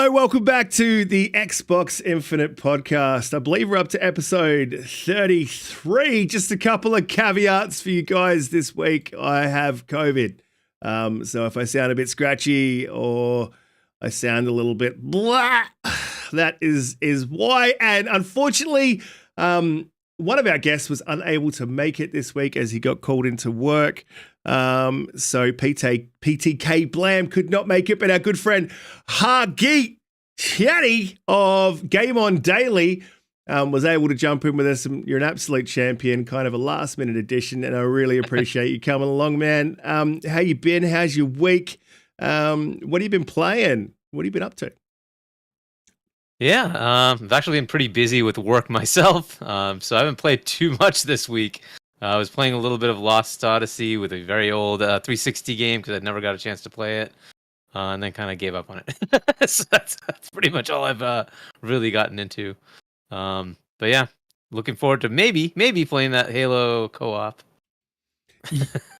Hello, welcome back to the Xbox Infinite podcast. I believe we're up to episode 33. Just a couple of caveats for you guys this week. I have COVID. So if I sound a bit scratchy or I sound a little bit blah, that is why. And unfortunately, one of our guests was unable to make it this week as he got called into work. So PTK Blam could not make it, but our good friend Hargeet Chatty of Game On Daily was able to jump in with us. You're an absolute champion, kind of a last minute addition, and I really appreciate you coming along, man. How you been? How's your week? What have you been playing? What have you been up to? Yeah, I've actually been pretty busy with work myself, so I haven't played too much this week. I was playing a little bit of Lost Odyssey with a very old 360 game because I'd never got a chance to play it, and then kind of gave up on it. So that's pretty much all I've really gotten into. But yeah, looking forward to maybe playing that Halo co-op.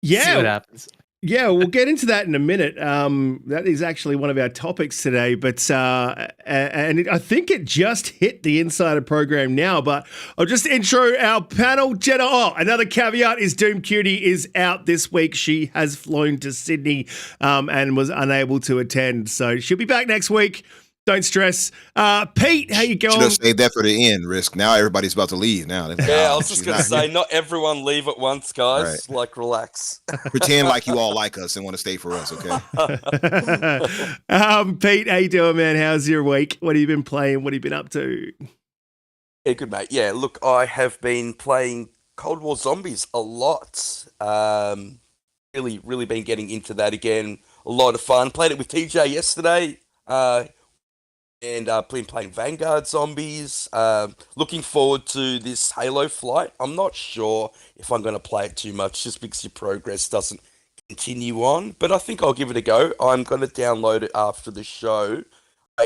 Yeah, see what happens. Yeah, we'll get into that in a minute. That is actually one of our topics today, but and I think it just hit the Insider program now, but I'll just intro our panel. Another caveat is DoomCutie is out this week. She has flown to Sydney and was unable to attend, so she'll be back next week. Don't stress. Pete, how you going? Should have saved that for the end, Risk. Now everybody's about to leave now. Yeah, I was just going to say, not everyone leave at once, guys. Right. Like, relax. Pretend like you all like us and want to stay for us, okay? Pete, how you doing, man? How's your week? What have you been playing? What have you been up to? Yeah, good, mate. Yeah, look, I have been playing Cold War Zombies a lot. Really been getting into that again. A lot of fun. Played it with TJ yesterday. And been playing Vanguard Zombies. Looking forward to this Halo flight. I'm not sure if I'm going to play it too much just because your progress doesn't continue on. But I think I'll give it a go. I'm going to download it after the show.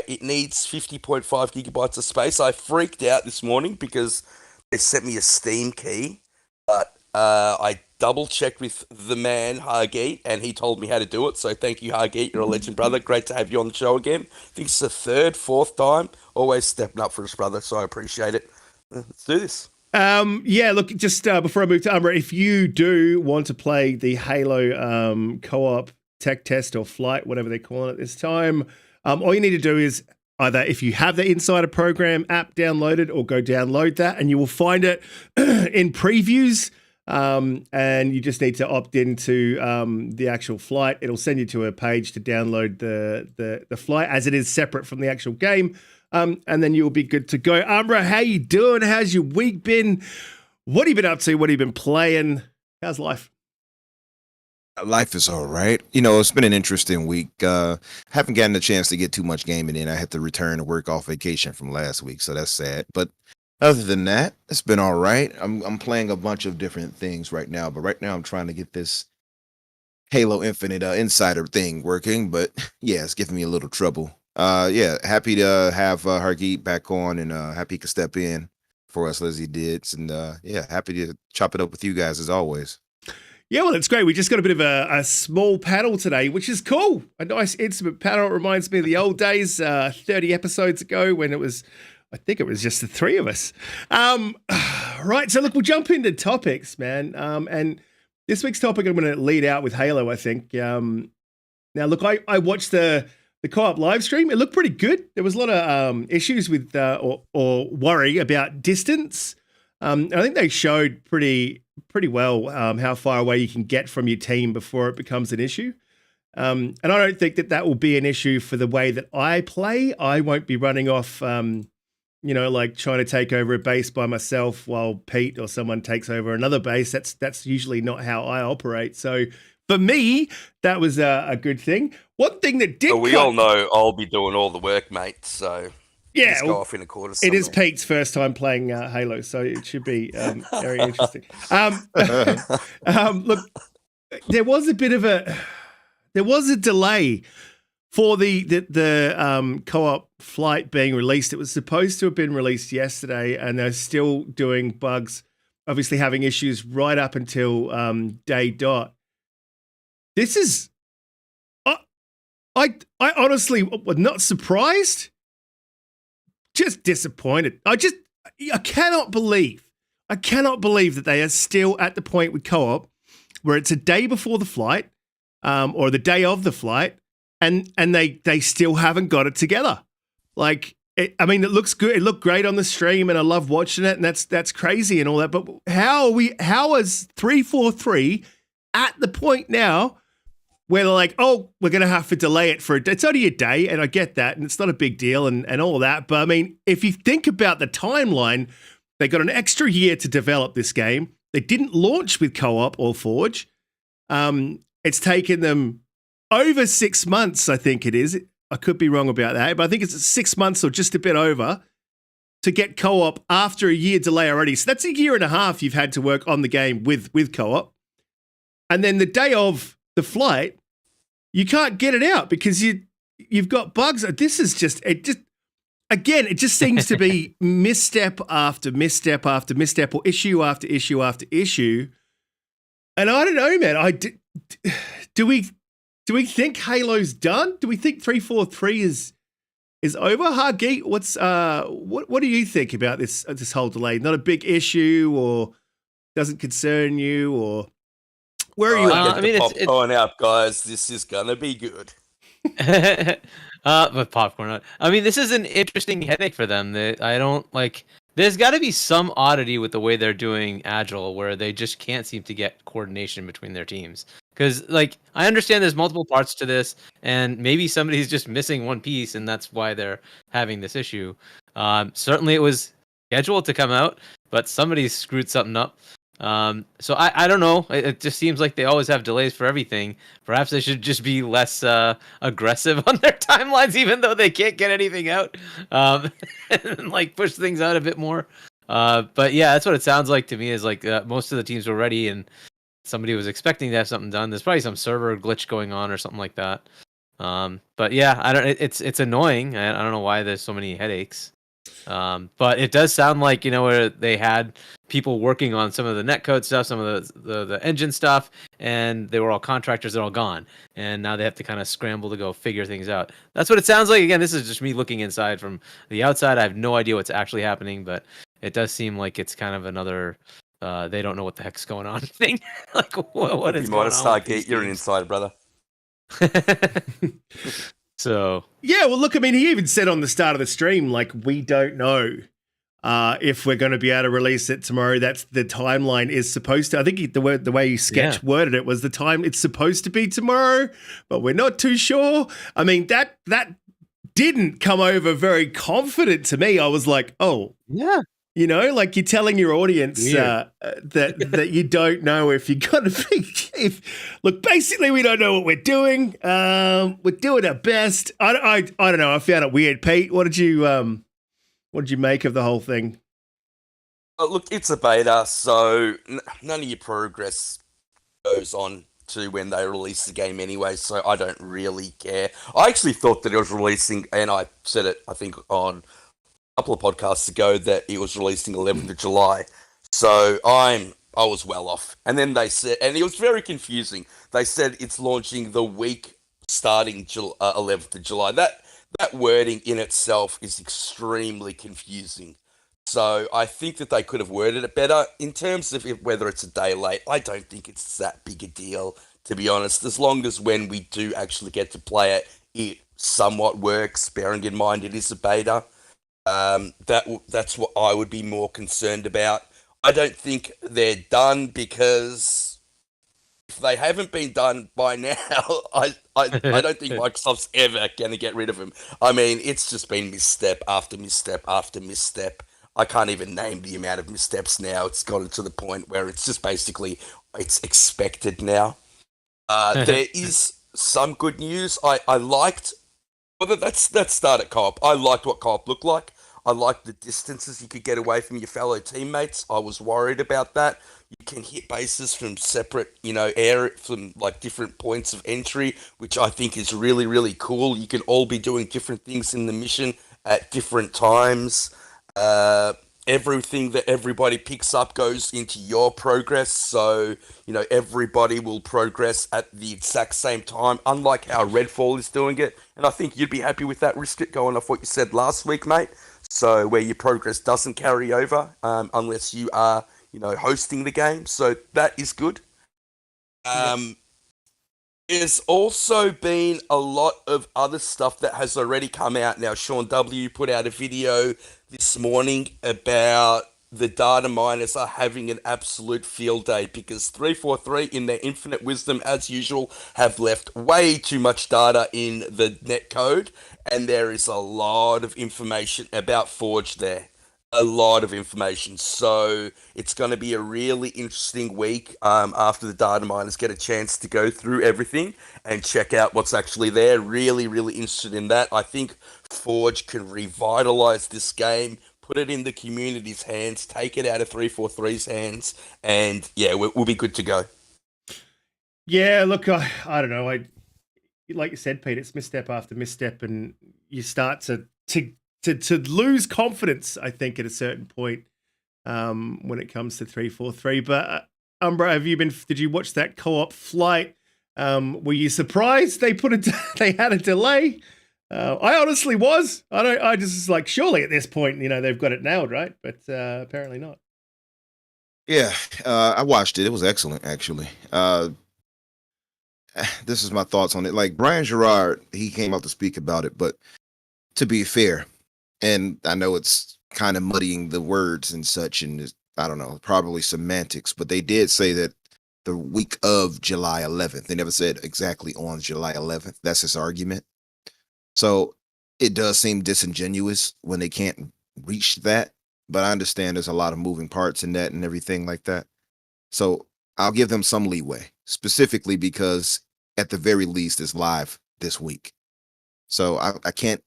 It needs 50.5 gigabytes of space. I freaked out this morning because they sent me a Steam key. But I double-checked with the man, Hargeet, and he told me how to do it. So thank you, Hargeet. You're a legend, brother. Great to have you on the show again. I think it's the third, fourth time. Always stepping up for us, brother, so I appreciate it. Let's do this. Yeah, look, just before I move to Umbra, if you do want to play the Halo co-op tech test or flight, whatever they're calling it this time, all you need to do is either if you have the Insider Program app downloaded or go download that, and you will find it in previews. And you just need to opt into the actual flight. It'll send you to a page to download the flight as it is separate from the actual game. And then you'll be good to go. Umbra, how you doing? How's your week been? What have you been up to? What have you been playing? How's life? Life is all right. You know, it's been an interesting week. Haven't gotten a chance to get too much gaming in. I had to return to work off vacation from last week, so that's sad. But other than that, it's been all right. I'm playing a bunch of different things right now, but right now I'm trying to get this Halo Infinite Insider thing working. But yeah, it's giving me a little trouble. Yeah, happy to have Hargeet back on, and happy he could step in for us as he did. And yeah, happy to chop it up with you guys as always. Yeah, well, it's great. We just got a bit of a small panel today, which is cool. A nice intimate panel. It reminds me of the old days, 30 episodes ago when it was, I think it was just the three of us. Right, so look, we'll jump into topics, man. And this week's topic I'm going to lead out with Halo, I think. Now, look, I watched the co-op live stream. It looked pretty good. There was a lot of issues with or worry about distance. I think they showed pretty well how far away you can get from your team before it becomes an issue. And I don't think that will be an issue for the way that I play. I won't be running off like trying to take over a base by myself while Pete or someone takes over another base. That's usually not how I operate. So for me, that was a good thing. One thing that did... Well, we all know I'll be doing all the work, mate, so... Yeah, just go off in a quarter. It is Pete's first time playing Halo, so it should be very interesting. Look, there was a delay for the co-op flight being released. It was supposed to have been released yesterday, and they're still doing bugs, obviously having issues right up until day dot. This is, I honestly was not surprised. just disappointed. I cannot believe that they are still at the point with co-op where it's a day before the flight, or the day of the flight, and they still haven't got it together. Like, it looks good. It looked great on the stream, and I love watching it, and that's crazy and all that. But how is 343 at the point now where they're like, oh, we're going to have to delay it for a day? It's only a day, and I get that, and it's not a big deal and all that. But I mean, if you think about the timeline, they got an extra year to develop this game. They didn't launch with co-op or Forge. It's taken them over 6 months, I think it is. I could be wrong about that, but I think it's 6 months or just a bit over to get co-op after a year delay already. So that's a year and a half you've had to work on the game with co-op. And then the day of the flight, you can't get it out because you've got bugs. It just seems to be misstep after misstep after misstep, or issue after issue after issue. And I don't know, man. Do we think Halo's done? Do we think 343 is over? Hargeet, what do you think about this whole delay? Not a big issue, or doesn't concern you, or where are you at? It's popcorn out, guys. This is gonna be good. But popcorn. I mean, this is an interesting headache for them. I don't like. There's got to be some oddity with the way they're doing Agile, where they just can't seem to get coordination between their teams. Because, like, I understand there's multiple parts to this, and maybe somebody's just missing one piece, and that's why they're having this issue. Certainly, it was scheduled to come out, but somebody screwed something up. So I don't know. It just seems like they always have delays for everything. Perhaps they should just be less aggressive on their timelines, even though they can't get anything out, and like push things out a bit more. But yeah, that's what it sounds like to me. Is like most of the teams were ready, and somebody was expecting to have something done. There's probably some server glitch going on or something like that. But yeah, I don't. It's annoying. I don't know why there's so many headaches. But it does sound like, where they had people working on some of the netcode stuff, some of the engine stuff, and they were all contractors. They're all gone, and now they have to kind of scramble to go figure things out. That's what it sounds like. Again, this is just me looking inside. From the outside, I have no idea what's actually happening, but it does seem like it's kind of another they don't know what the heck's going on thing. Like, what is going on? Stargate, you're an insider, brother. So yeah, well, look, I mean, he even said on the start of the stream, like, we don't know if we're going to be able to release it tomorrow. That's the timeline is supposed to. I think the way Sketch worded it was the time it's supposed to be tomorrow, but we're not too sure. I mean, that didn't come over very confident to me. I was like, oh yeah. Like, you're telling your audience that you don't know if you're going to be. Look, basically, we don't know what we're doing. We're doing our best. I don't know. I found it weird. Pete, what did you make of the whole thing? Look, it's a beta, so none of your progress goes on to when they release the game anyway. So I don't really care. I actually thought that it was releasing, and I said it, I think, on couple of podcasts ago, that it was releasing 11th of July. So I was well off. And then they said, and it was very confusing. They said it's launching the week starting 11th of July. That wording in itself is extremely confusing. So I think that they could have worded it better. In terms of whether it's a day late, I don't think it's that big a deal, to be honest. As long as when we do actually get to play it, it somewhat works, bearing in mind it is a beta. That's what I would be more concerned about. I don't think they're done, because if they haven't been done by now, I don't think Microsoft's ever going to get rid of them. I mean, it's just been misstep after misstep after misstep. I can't even name the amount of missteps now. It's gotten to the point where it's just basically, it's expected now. There is some good news. I liked, well, let's start at co-op. I liked what co-op looked like. I liked the distances you could get away from your fellow teammates. I was worried about that. You can hit bases from separate, area, from like different points of entry, which I think is really, really cool. You can all be doing different things in the mission at different times. Everything that everybody picks up goes into your progress, so everybody will progress at the exact same time, unlike how Redfall is doing it. And I think you'd be happy with that, Riskit, going off what you said last week, mate. so where your progress doesn't carry over unless you are, hosting the game. So that is good. There's also been a lot of other stuff that has already come out now. Sean W. put out a video this morning about the data miners are having an absolute field day because 343, in their infinite wisdom, as usual, have left way too much data in the netcode, and there is a lot of information about Forge there. A lot of information. So it's going to be a really interesting week after the data miners get a chance to go through everything and check out what's actually there. Really, really interested in that. I think Forge can revitalize this game, put it in the community's hands, take it out of 343's hands, and yeah, we'll be good to go. Yeah, look, I don't know. Like you said, Pete, it's misstep after misstep, and you start to lose confidence, I think, at a certain point when it comes to 343. But Umbra, did you watch that co-op flight? Were you surprised they they had a delay? I honestly was. I just was like, surely at this point, they've got it nailed, right? But apparently not. Yeah, I watched it. It was excellent, actually. This is my thoughts on it. Like, Brian Gerard, he came out to speak about it, but to be fair, and I know it's kind of muddying the words and such, and I don't know, probably semantics, but they did say that the week of July 11th. They never said exactly on July 11th. That's his argument. So it does seem disingenuous when they can't reach that, but I understand there's a lot of moving parts in that and everything like that. So I'll give them some leeway, specifically because at the very least it's live this week. So I can't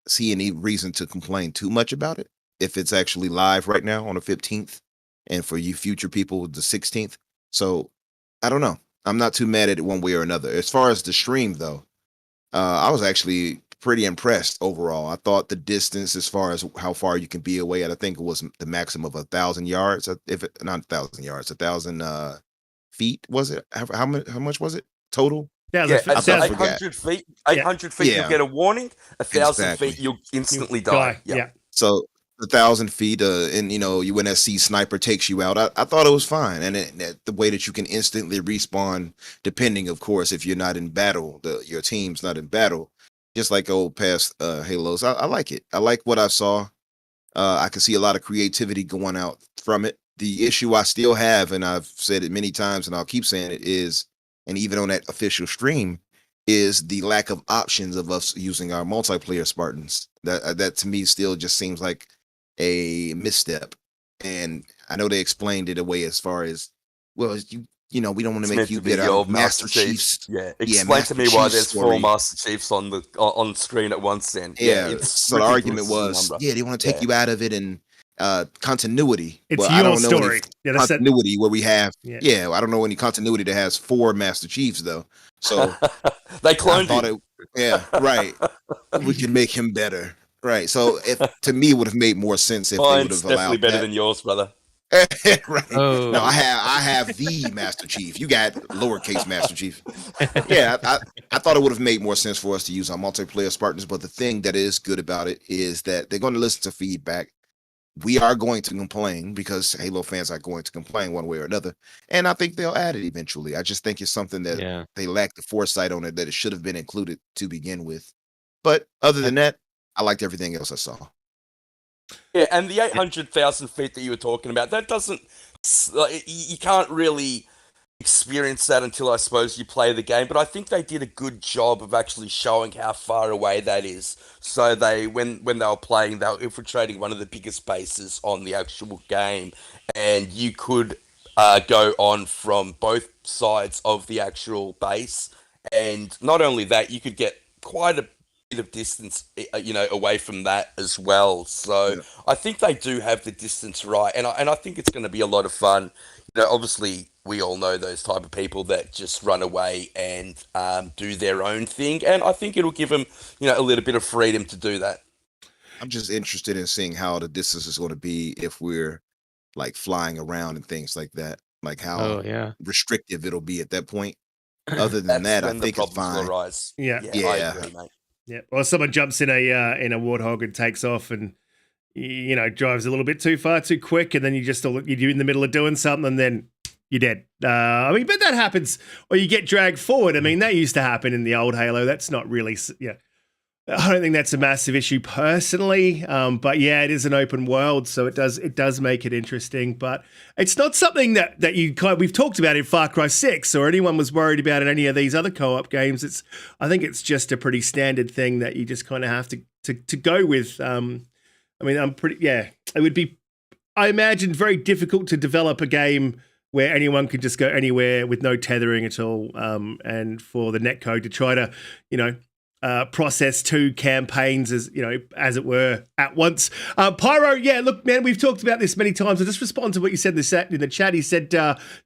see any reason to complain too much about it if it's actually live right now on the 15th, and for you future people, the 16th. So I don't know. I'm not too mad at it one way or another. As far as the stream, though, I was actually pretty impressed overall. I thought the distance, as far as how far you can be away, I think it was the maximum of 1,000 yards. Not 1,000 yards, 1,000 feet. Was it? How much was it total? Yeah, at 800 feet. 800 feet, Yeah. you'll get a warning. 1,000 Exactly. feet, you'll instantly die. Yeah. So 1,000 feet, and you when that sea sniper takes you out, I thought it was fine, and the way that you can instantly respawn, depending, of course, if you're not in battle, your team's not in battle, just like old past Halos. I like it. I like what I saw. I can see a lot of creativity going out from it. The issue I still have, and I've said it many times, and I'll keep saying it, is, and even on that official stream, is the lack of options of us using our multiplayer Spartans. That to me still just seems like a misstep. And I know they explained it away as far as, well, we don't want to make you get out of Master Chiefs. Yeah, explain to me why there's 4 Master Chiefs on screen at once. Then so the argument was, they want to take you out of it, and continuity. It's your I don't know story. Any continuity where we have. Yeah, I don't know any continuity that has 4 Master Chiefs though. So they cloned him. Right. We can make him better. Right. So to me, it would have made more sense if they would have allowed definitely better than yours, brother. Right. Oh. No, I have the Master Chief. You got lowercase Master Chief. Yeah, I thought it would have made more sense for us to use our multiplayer Spartans, but the thing that is good about it is that they're going to listen to feedback. We are going to complain because Halo fans are going to complain one way or another, and I think they'll add it eventually. I just think it's something that they lack the foresight on it, that it should have been included to begin with. But other than that, I liked everything else I saw. Yeah, and the 800,000 feet that you were talking about, that doesn't, you can't really experience that until, I suppose, you play the game. But I think they did a good job of actually showing how far away that is. So when they were playing, they were infiltrating one of the biggest bases on the actual game, and you could go on from both sides of the actual base. And not only that, you could get quite a bit of distance, away from that as well. So I think they do have the distance right, and I think it's going to be a lot of fun. Obviously, we all know those type of people that just run away and do their own thing, and I think it'll give them, a little bit of freedom to do that. I'm just interested in seeing how the distance is going to be if we're like flying around and things like that, like how restrictive it'll be at that point. Other than that, I think it's fine. Yeah, I agree, mate. Yeah, or someone jumps in a Warthog and takes off, and drives a little bit too far, too quick, and then you're in the middle of doing something, and then you're dead. But that happens, or you get dragged forward. I mean, that used to happen in the old Halo. That's not really, I don't think that's a massive issue personally. But yeah, it is an open world, so it does make it interesting. But it's not something that we've talked about in Far Cry 6, or anyone was worried about in any of these other co-op games. I think it's just a pretty standard thing that you just kind of have to go with. It would be, I imagine, very difficult to develop a game where anyone could just go anywhere with no tethering at all, and for the netcode to try to, process two campaigns as it were at once. Pyro, yeah, look, man, we've talked about this many times. I'll just respond to what you said in the chat. He said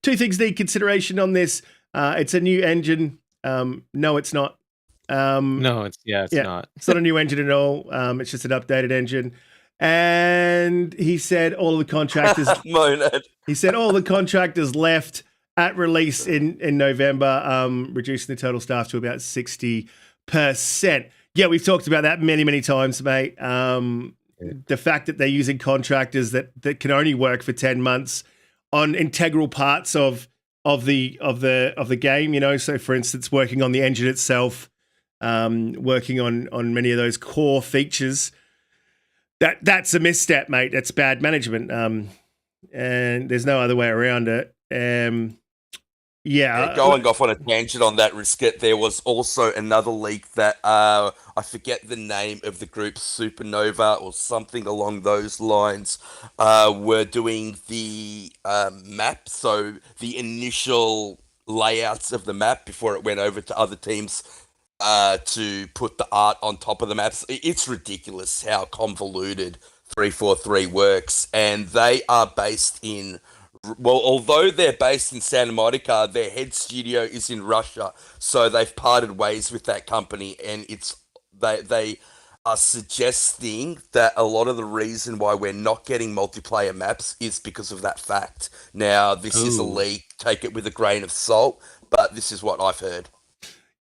two things need consideration on this. It's a new engine. No, it's not. No, it's not. It's not a new engine at all. It's just an updated engine. And he said all the contractors. He said all the contractors left at release in November, reducing the total staff to about 60%. Yeah, we've talked about that many, many times, mate. The fact that they're using contractors that can only work for 10 months on integral parts of the game. So, for instance, working on the engine itself, working on many of those core features. That's a misstep, mate. That's bad management. And there's no other way around it. Going off on a tangent on that, Risket, there was also another leak that I forget the name of the group, Supernova or something along those lines, were doing the map. So the initial layouts of the map before it went over to other teams to put the art on top of the maps. It's ridiculous how convoluted 343 works, and they are based in, although they're based in Santa Monica, their head studio is in Russia, so they've parted ways with that company, and they are suggesting that a lot of the reason why we're not getting multiplayer maps is because of that fact. Now, this is a leak, take it with a grain of salt, but this is what I've heard.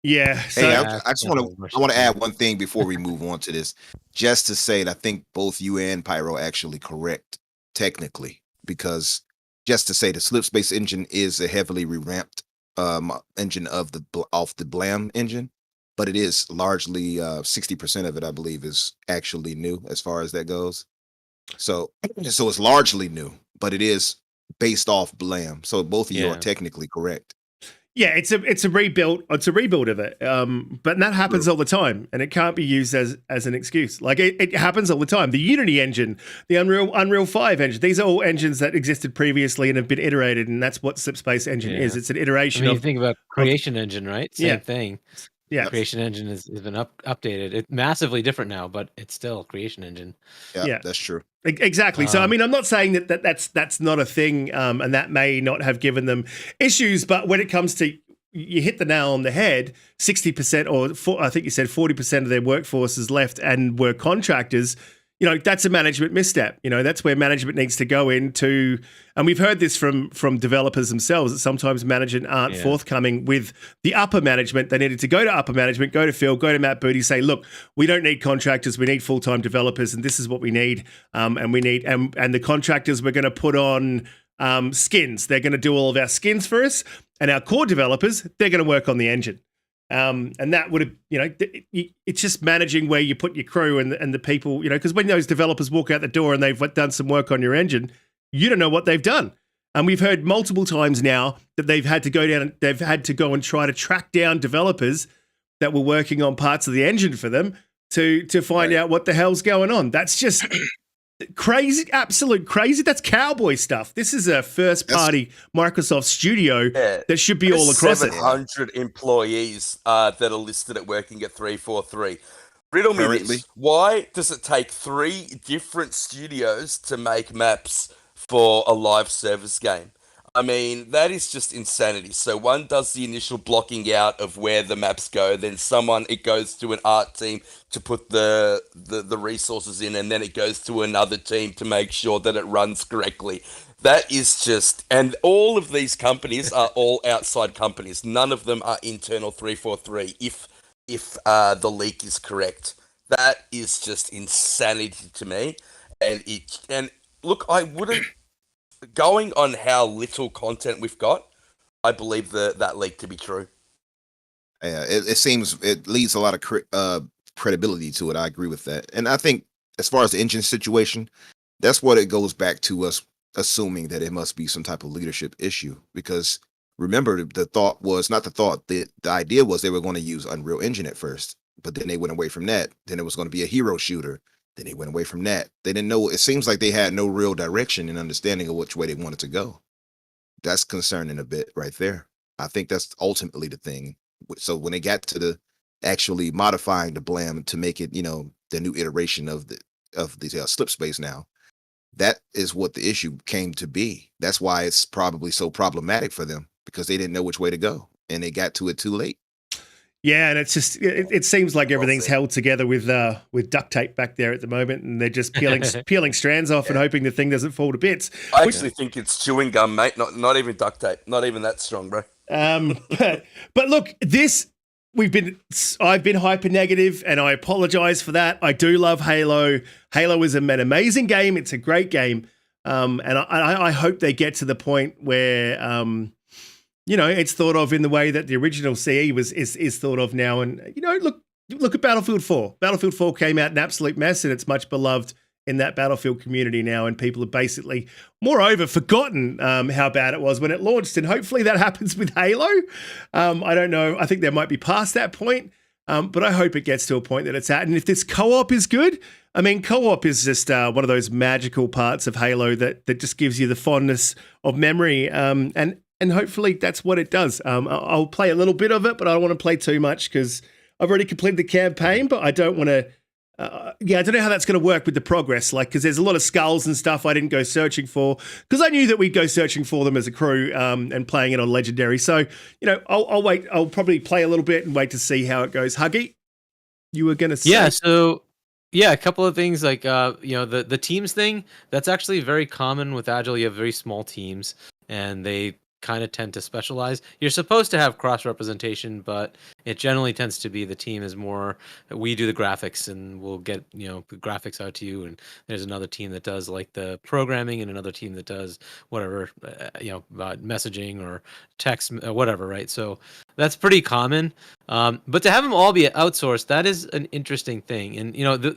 Yeah. So, I just want to add one thing before we move on to this, just to say that I think both you and Pyro are actually correct technically, because just to say the Slipspace engine is a heavily revamped engine off the Blam engine, but it is largely 60% of it, I believe, is actually new as far as that goes. So it's largely new, but it is based off Blam. So both of you are technically correct. Yeah, it's a rebuild. It's a rebuild of it, but that happens all the time, and it can't be used as an excuse. Like it happens all the time. The Unity engine, the Unreal 5 engine, these are all engines that existed previously and have been iterated, and that's what Slipspace engine is. It's an iteration. You think about Creation Engine, right? Same thing. Yeah, Creation Engine has been updated. It's massively different now, but it's still Creation Engine. Yeah, that's true. Exactly. So, I mean, I'm not saying that's not a thing, and that may not have given them issues, but when it comes to, you hit the nail on the head, 60% or I think you said 40% of their workforce is left and were contractors. That's a management misstep. That's where management needs to go into, and we've heard this from developers themselves, that sometimes management aren't forthcoming with the upper management. They needed to go to upper management, go to Phil, go to Matt Booty, say, look, we don't need contractors, we need full-time developers, and this is what we need. And the contractors, we're going to put on skins. They're going to do all of our skins for us, and our core developers, they're going to work on the engine. And that would have, it's just managing where you put your crew and the people, because when those developers walk out the door and they've done some work on your engine, you don't know what they've done. And we've heard multiple times now that they've had to go and try to track down developers that were working on parts of the engine for them to find out what the hell's going on. That's just crazy, absolute crazy. That's cowboy stuff. This is a first-party Microsoft studio that should be all across 700 employees that are listed at working at 343. Riddle me this. Why does it take 3 different studios to make maps for a live service game? I mean, that is just insanity. So one does the initial blocking out of where the maps go, then it goes to an art team to put the resources in, and then it goes to another team to make sure that it runs correctly. That is just, and all of these companies are all outside companies. None of them are internal 343, if the leak is correct. That is just insanity to me. And look, I wouldn't, going on how little content we've got, I believe that leak to be true. Yeah, it seems it leads a lot of credibility to it. I agree with that, and I think as far as the engine situation, that's what it goes back to us assuming that it must be some type of leadership issue. Because remember, the thought was not the thought. The idea was they were going to use Unreal Engine at first, but then they went away from that. Then it was going to be a hero shooter. Then they went away from that. They didn't know. It seems like they had no real direction and understanding of which way they wanted to go. That's concerning a bit right there. I think that's ultimately the thing. So when they got to the actually modifying the Blam to make it, the new iteration of the slip space now, that is what the issue came to be. That's why it's probably so problematic for them, because they didn't know which way to go and they got to it too late. Yeah, and it's just it seems like everything's said. held together with duct tape back there at the moment, and they're just peeling strands off and hoping the thing doesn't fall to bits. I actually think it's chewing gum, mate. Not even duct tape. Not even that strong, bro. But look, I've been hyper negative, and I apologize for that. I do love Halo. Halo is an amazing game. It's a great game, and I hope they get to the point where it's thought of in the way that the original CE is thought of now. And look at Battlefield 4. Battlefield 4 came out an absolute mess, and it's much beloved in that Battlefield community now, and people have basically, moreover, forgotten how bad it was when it launched, and hopefully that happens with Halo. I don't know. I think they might be past that point, but I hope it gets to a point that it's at. And if this co-op is good, I mean, co-op is just one of those magical parts of Halo that just gives you the fondness of memory, and hopefully that's what it does. I'll play a little bit of it, but I don't want to play too much because I've already completed the campaign, but I don't want to. I don't know how that's going to work with the progress, because there's a lot of skulls and stuff I didn't go searching for, because I knew that we'd go searching for them as a crew and playing it on Legendary. So, I'll wait. I'll probably play a little bit and wait to see how it goes. Huggy, you were going to say? Yeah, so, a couple of things, like, the teams thing, that's actually very common with Agile. You have very small teams, and they kind of tend to specialize. You're supposed to have cross representation, but it generally tends to be the team is more, we do the graphics and we'll get the graphics out to you, and there's another team that does like the programming and another team that does whatever messaging or text or whatever, right? So that's pretty common, but to have them all be outsourced, that is an interesting thing. And the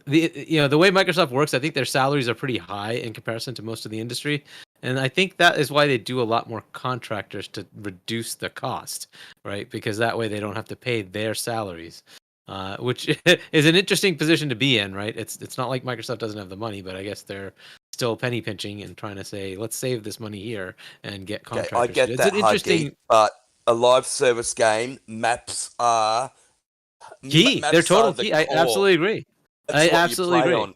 way Microsoft works, I think their salaries are pretty high in comparison to most of the industry. And I think that is why they do a lot more contractors to reduce the cost, right? Because that way they don't have to pay their salaries, which is an interesting position to be in, right? It's not like Microsoft doesn't have the money, but I guess they're still penny pinching and trying to say, let's save this money here and get contractors. I get that, Huggy, but a live service game, maps are key. They're total key. I absolutely agree. I absolutely agree. On.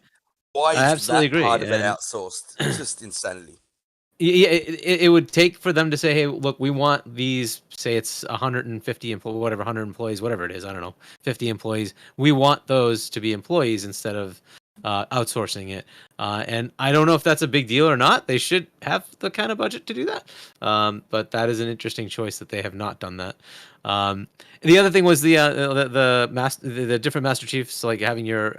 Why is that part of it outsourced? It's just insanity. Yeah, it would take for them to say, hey, look, we want these, say it's 150 employees, whatever, 100 employees, whatever it is, I don't know, 50 employees. We want those to be employees instead of outsourcing it. And I don't know if that's a big deal or not. They should have the kind of budget to do that. But that is an interesting choice that they have not done that. The other thing was the different Master Chiefs, like having your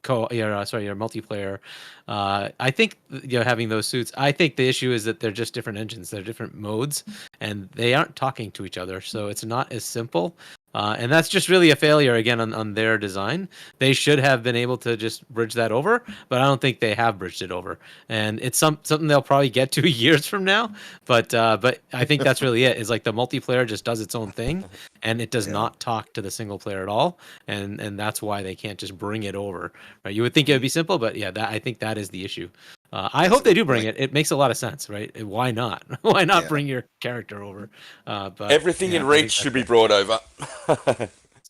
multiplayer. I think having those suits. I think the issue is that they're just different engines. They're different modes, and they aren't talking to each other. So it's not as simple. And that's just really a failure again on their design. They should have been able to just bridge that over, but I don't think they have bridged it over. And it's something they'll probably get to years from now. But I think that's really it. Is like the multiplayer just does its own thing, and it does not talk to the single player at all. And that's why they can't just bring it over. Right? You would think it would be simple, but I think that is the issue. I hope they do bring it. It makes a lot of sense, right? Why not? Why not bring your character over? But everything in Reach should be brought over.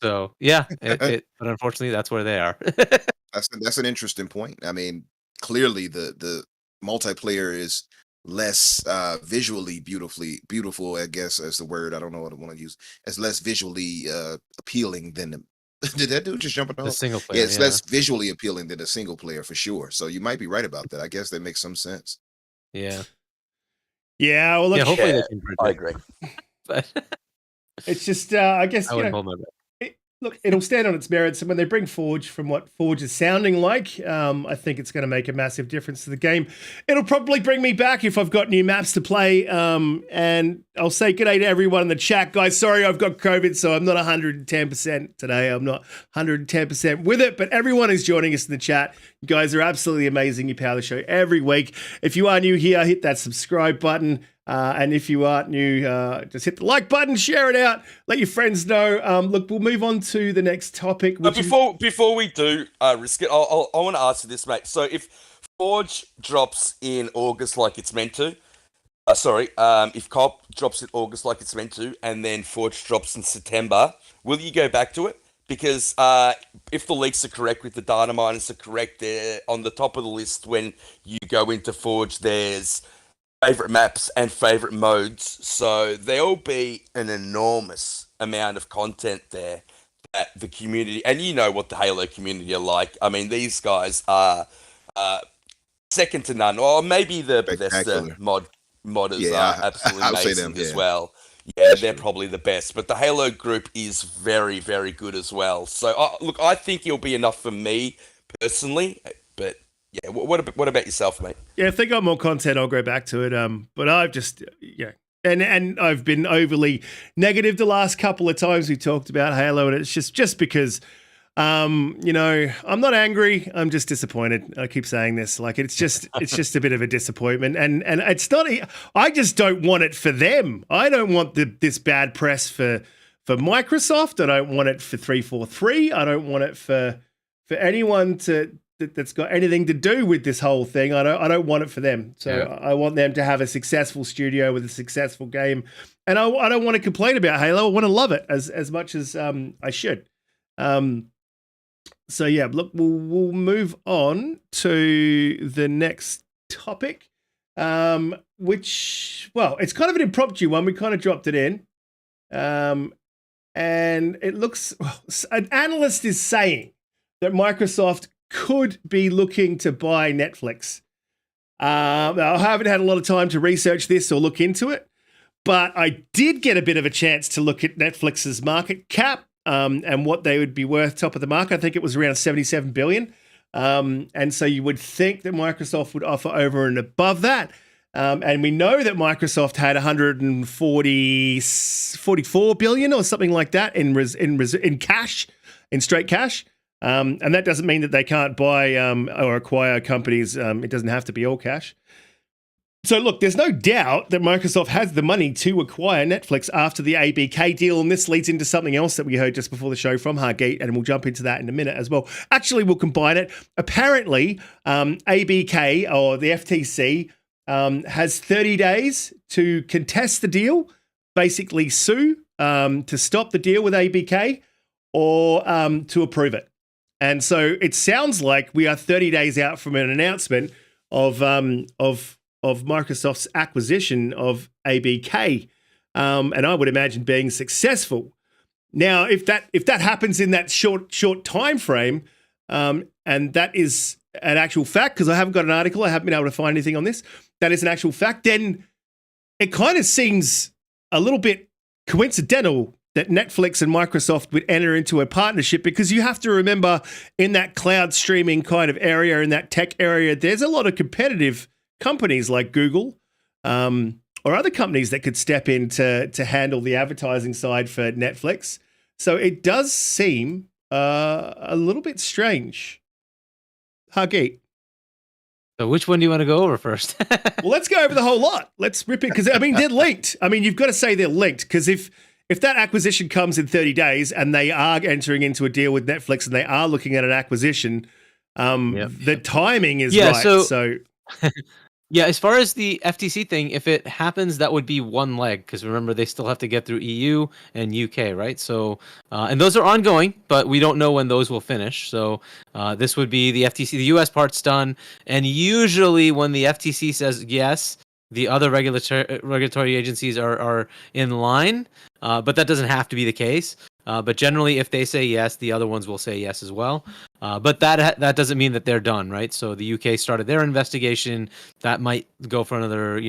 So but unfortunately, that's where they are. That's an interesting point. I mean, clearly the multiplayer is less visually beautiful, I guess, as the word. I don't know what I want to use. As less visually appealing than the. Did that dude just jump off? The single player. Yeah, it's less visually appealing than the single player for sure. So you might be right about that. I guess that makes some sense. Yeah. Yeah. Well, look, hopefully they can bridge it. I agree. But it's just, I guess, I wouldn't hold my breath. Look, it'll stand on its merits, and when they bring Forge from what Forge is sounding like, I think it's going to make a massive difference to the game. It'll probably bring me back if I've got new maps to play, and I'll say g'day to everyone in the chat. Guys, sorry I've got COVID, so I'm not 110% today. I'm not 110% with it, but everyone is joining us in the chat. You guys are absolutely amazing. You power the show every week. If you are new here, hit that subscribe button. And if you aren't new, just hit the like button, share it out, let your friends know. Look, we'll move on to the next topic. Before we do risk it, I want to ask you this, mate. So if Forge drops in August like it's meant to, if COP drops in August like it's meant to, and then Forge drops in September, will you go back to it? Because if the leaks are correct, with the data miners are correct, they're on the top of the list when you go into Forge. There's favorite maps and favorite modes, so there'll be an enormous amount of content there that the community, and you know what the Halo community are like. I mean, these guys are second to none, or maybe the Bethesda modders are absolutely amazing as well. Yeah, they're probably the best, but the Halo group is very, very good as well. So look, I think it'll be enough for me personally, but yeah, what about yourself, mate? Yeah, if they got more content, I'll go back to it. But I've just, and I've been overly negative the last couple of times we talked about Halo, and it's just because, I'm not angry. I'm just disappointed. I keep saying this, like it's just a bit of a disappointment, and it's not. I just don't want it for them. I don't want this bad press for Microsoft. I don't want it for 343. I don't want it for anyone that's got anything to do with this whole thing. I don't want it for them. So yeah. I want them to have a successful studio with a successful game. And I don't want to complain about Halo. I want to love it as much as I should. So yeah, look, we'll move on to the next topic, which, well, it's kind of an impromptu one. We kind of dropped it in. And it looks, an analyst is saying that Microsoft could be looking to buy Netflix. Now, I haven't had a lot of time to research this or look into it, but I did get a bit of a chance to look at Netflix's market cap and what they would be worth top of the market. I think it was around $77 billion. And so you would think that Microsoft would offer over and above that. And we know that Microsoft had 144 billion or something like that in cash, in straight cash. And that doesn't mean that they can't buy or acquire companies. It doesn't have to be all cash. So look, there's no doubt that Microsoft has the money to acquire Netflix after the ABK deal, and this leads into something else that we heard just before the show from Hargeet, and we'll jump into that in a minute as well. Actually, we'll combine it. Apparently, ABK, or the FTC, has 30 days to contest the deal, basically sue to stop the deal with ABK, or to approve it. And so it sounds like we are 30 days out from an announcement of Microsoft's acquisition of ABK, and I would imagine being successful. Now, if that happens in that short time frame, and that is an actual fact, because I haven't got an article, I haven't been able to find anything on this, that is an actual fact, then it kind of seems a little bit coincidental that Netflix and Microsoft would enter into a partnership, because you have to remember, in that cloud streaming kind of area, in that tech area, there's a lot of competitive companies like Google or other companies that could step in to handle the advertising side for Netflix. So it does seem a little bit strange. Hargeet. So which one do you want to go over first? Well, let's go over the whole lot. Let's rip it, because, I mean, they're linked. I mean, you've got to say they're linked, because if that acquisition comes in 30 days and they are entering into a deal with Netflix and they are looking at an acquisition, the timing is right. So yeah, as far as the FTC thing, if it happens, that would be one leg, because remember, they still have to get through EU and UK, right? So, and those are ongoing, but we don't know when those will finish. So this would be the FTC, the US part's done. And usually when the FTC says yes, the other regulatory agencies are in line, but that doesn't have to be the case. But generally, if they say yes, the other ones will say yes as well. But that doesn't mean that they're done, right? So the UK started their investigation. That might go for another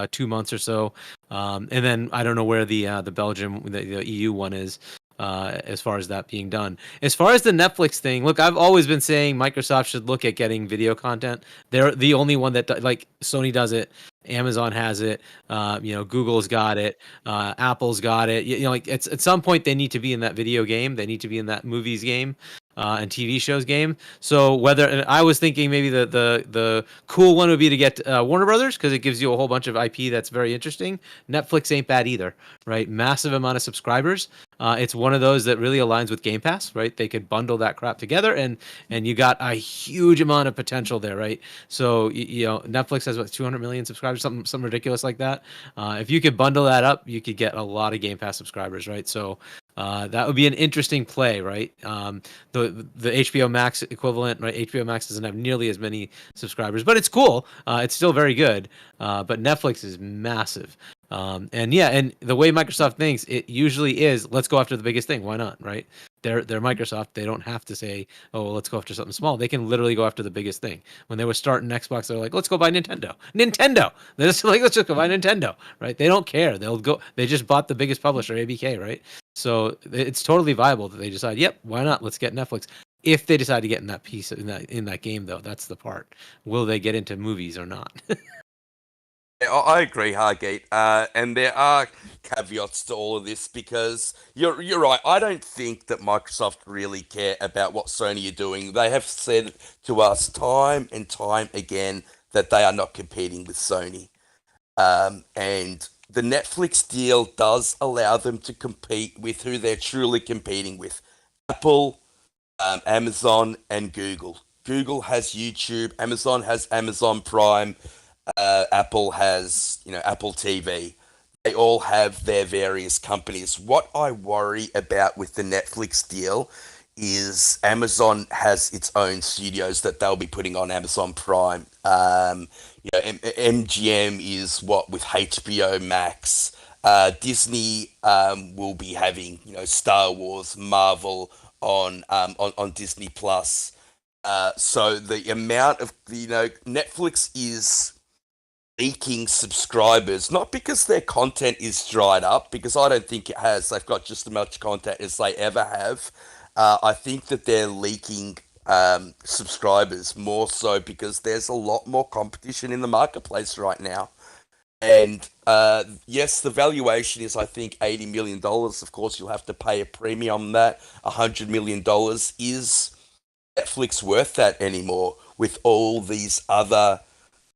2 months or so. And then I don't know where the Belgium, the EU one is. as far as that being done. As far as the Netflix thing, look, I've always been saying Microsoft should look at getting video content. They're the only one that like Sony does it. Amazon has it. Google's got it. Apple's got it. Like it's at some point they need to be in that video game. They need to be in that movies game. And TV shows game. So and I was thinking maybe the cool one would be to get Warner Brothers, because it gives you a whole bunch of IP that's very interesting. Netflix ain't bad either, right? Massive amount of subscribers. It's one of those that really aligns with Game Pass, right? They could bundle that crap together, and you got a huge amount of potential there, right? So Netflix has 200 million subscribers, something ridiculous like that. If you could bundle that up, you could get a lot of Game Pass subscribers, right? So that would be an interesting play, right? The HBO Max equivalent, right? HBO Max doesn't have nearly as many subscribers, but it's cool. It's still very good. But Netflix is massive. And the way Microsoft thinks, it usually is, let's go after the biggest thing. Why not, right? They're Microsoft. They don't have to say, oh, well, let's go after something small. They can literally go after the biggest thing. When they were starting Xbox, they're like, let's go buy Nintendo. They're just like, let's just go buy Nintendo, right? They don't care. They just bought the biggest publisher, ABK, right? So it's totally viable that they decide, yep, why not? Let's get Netflix. If they decide to get in that piece in that game, though, that's the part. Will they get into movies or not? Yeah, I agree, Hargate. And there are caveats to all of this, because you're right. I don't think that Microsoft really care about what Sony are doing. They have said to us time and time again that they are not competing with Sony. And the Netflix deal does allow them to compete with who they're truly competing with: Apple, Amazon, and Google. Google has YouTube. Amazon has Amazon Prime. Apple has, Apple TV. They all have their various companies. What I worry about with the Netflix deal is Amazon has its own studios that they'll be putting on Amazon Prime. MGM is with HBO Max. Disney will be having, Star Wars, Marvel on Disney Plus. So the amount of, Netflix is leaking subscribers, not because their content is dried up, because I don't think it has. They've got just as much content as they ever have. I think that they're leaking subscribers more so because there's a lot more competition in the marketplace right now. And yes, the valuation is, I think, $80 million. Of course, you'll have to pay a premium on that. $100 million. Is Netflix worth that anymore with all these other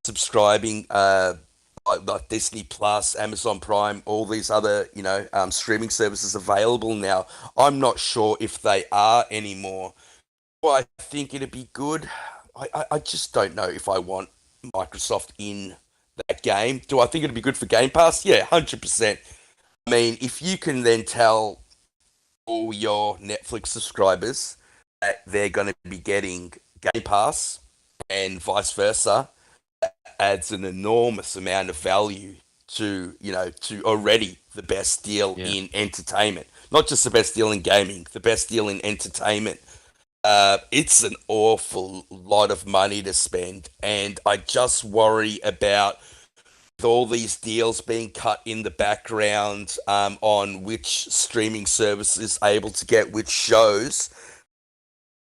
subscribing, like Disney Plus, Amazon Prime, all these other, streaming services available now? I'm not sure if they are anymore. Well, I think it'd be good. I just don't know if I want Microsoft in that game. Do I think it'd be good for Game Pass? Yeah, 100%. I mean, if you can then tell all your Netflix subscribers that they're going to be getting Game Pass and vice versa, that adds an enormous amount of value to already the best deal in entertainment. Not just the best deal in gaming, the best deal in entertainment. It's an awful lot of money to spend, and I just worry about all these deals being cut in the background on which streaming service is able to get which shows.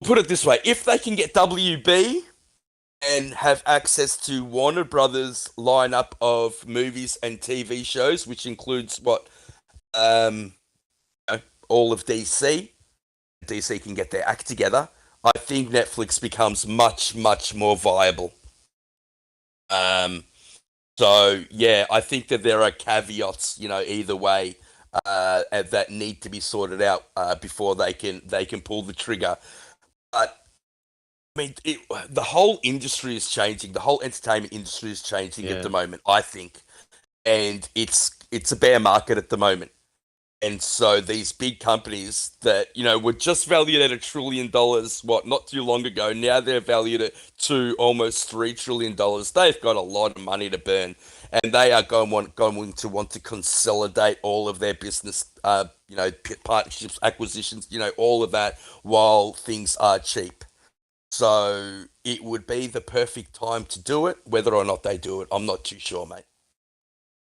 Put it this way, if they can get WB and have access to Warner Brothers' lineup of movies and TV shows, which includes all of DC can get their act together, I think Netflix becomes much, much more viable. So yeah, I think that there are caveats, either way, that need to be sorted out before they can pull the trigger. But I mean, the whole industry is changing. The whole entertainment industry is changing at the moment, I think, and it's a bear market at the moment. And so these big companies that, were just valued at $1 trillion, not too long ago, now they're valued at almost $3 trillion. They've got a lot of money to burn, and they are going to want to consolidate all of their business, partnerships, acquisitions, all of that while things are cheap. So it would be the perfect time to do it. Whether or not they do it, I'm not too sure, mate.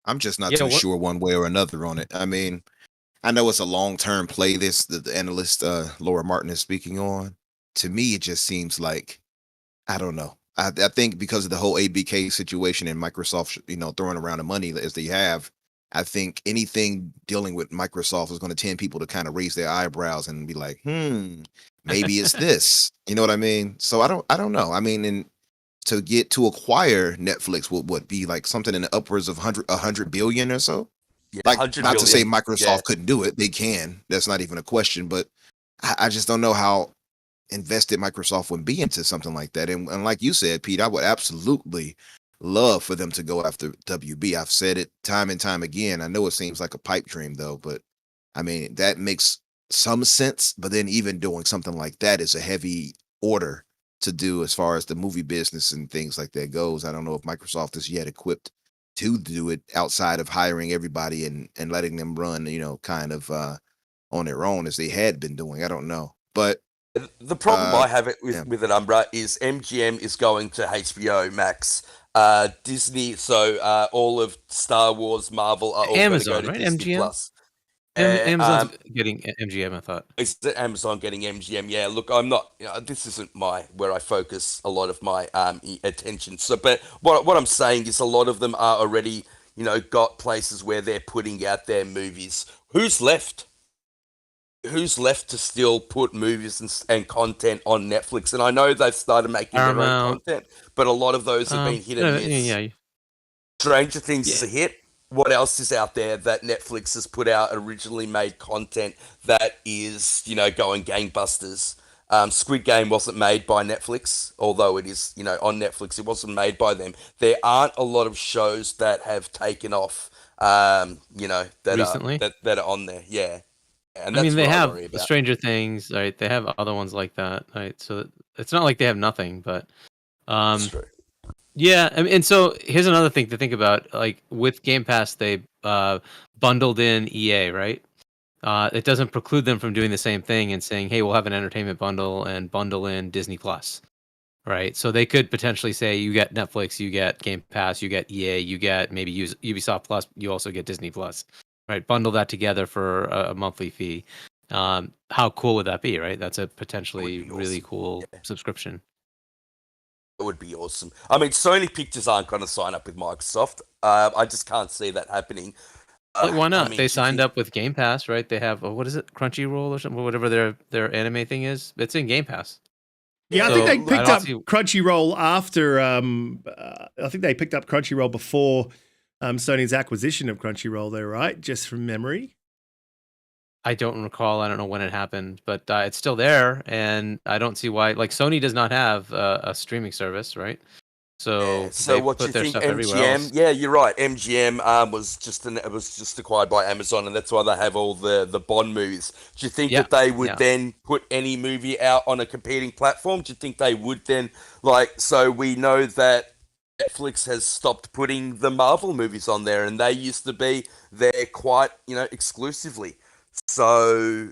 I'm just not too sure one way or another on it. I mean, I know it's a long-term play. This the analyst Laura Martin is speaking on. To me, it just seems like I don't know. I think because of the whole ABK situation and Microsoft, throwing around the money as they have, I think anything dealing with Microsoft is going to tend people to kind of raise their eyebrows and be like, maybe it's this. You know what I mean? So I don't know. I mean, and to acquire Netflix would be like something in the upwards of 100 billion or so. Yeah, Like, 100 not to say billion. Microsoft Yeah. couldn't do it. They can. That's not even a question. But I just don't know how invested Microsoft would be into something like that. And like you said, Pete, I would absolutely love for them to go after WB. I've said it time and time again. I know it seems like a pipe dream though, but I mean, that makes some sense. But then even doing something like that is a heavy order to do as far as the movie business and things like that goes. I don't know if Microsoft is yet equipped to do it outside of hiring everybody and letting them run, kind of on their own as they had been doing. I don't know. But The problem I have yeah. with it, Umbra, is MGM is going to HBO Max. Disney, so all of Star Wars, Marvel are all Amazon, going to go to right? Disney MGM? Plus. Amazon's getting MGM, I thought. Is it Amazon getting MGM? Yeah, look, I'm not. This isn't where I focus a lot of my attention. So, but what I'm saying is a lot of them are already got places where they're putting out their movies. Who's left? Who's left to still put movies and content on Netflix? And I know they've started making their own Paramount. content, but a lot of those have been hit and miss. Yeah. Stranger Things Yeah. is a hit. What else is out there that Netflix has put out originally made content that is, going gangbusters? Squid Game wasn't made by Netflix, although it is, on Netflix. It wasn't made by them. There aren't a lot of shows that have taken off, that Recently? that are on there. Yeah. And I that's mean, they what I have worry about. Stranger Things, right? They have other ones like that, right? So it's not like they have nothing, but That's true. yeah. And so here's another thing to think about. Like with Game Pass, they bundled in EA, right? It doesn't preclude them from doing the same thing and saying, "Hey, we'll have an entertainment bundle and bundle in Disney Plus." Right? So they could potentially say, "You get Netflix, you get Game Pass, you get EA, you get maybe Ubisoft Plus, you also get Disney Plus." Right? Bundle that together for a monthly fee. How cool would that be? Right? That's a potentially That would be really awesome. cool Yeah. subscription. It would be awesome. I mean, Sony Pictures aren't going to sign up with Microsoft. I just can't see that happening. Like, why not? I mean, They do you signed think- up with Game Pass, right? They have what is it, Crunchyroll or something, whatever their anime thing is. It's in Game Pass. Yeah, I So, think they I picked don't up see- Crunchyroll after. I think they picked up Crunchyroll before Sony's acquisition of Crunchyroll. There, right? Just from memory. I don't recall. I don't know when it happened, but it's still there, and I don't see why. Like Sony does not have a streaming service, right? So So they what do put you their think? stuff everywhere MGM? else. Yeah, you're right. MGM was just acquired by Amazon, and that's why they have all the Bond movies. Do you think Yeah, that they would yeah. then put any movie out on a competing platform? Do you think they would then So we know that Netflix has stopped putting the Marvel movies on there, and they used to be there quite exclusively. So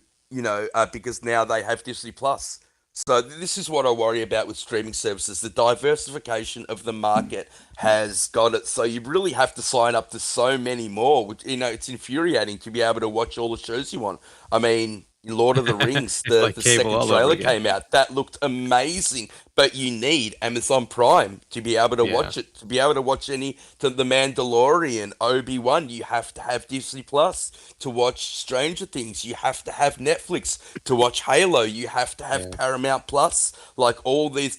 because now they have Disney Plus. So this is what I worry about with streaming services. The diversification of the market has got it. So you really have to sign up to so many more, which it's infuriating to be able to watch all the shows you want. I mean, Lord of the Rings, It's like the cable second all over trailer again. came out. That looked amazing, but you need Amazon Prime to be able to Yeah. watch it. To be able to watch The Mandalorian, Obi-Wan, you have to have Disney Plus. To watch Stranger Things, you have to have Netflix. To watch Halo, you have to have Paramount Plus. Like all this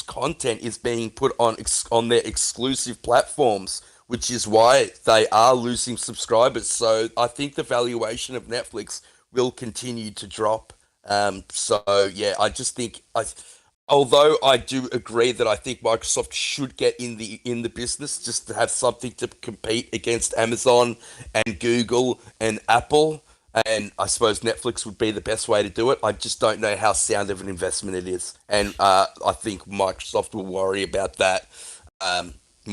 content is being put on their exclusive platforms, which is why they are losing subscribers. So I think the valuation of Netflix will continue to drop. So yeah, I just think although I do agree that I think Microsoft should get in the business just to have something to compete against Amazon and Google and Apple, and I suppose Netflix would be the best way to do it. I just don't know how sound of an investment it is, and I think Microsoft will worry about that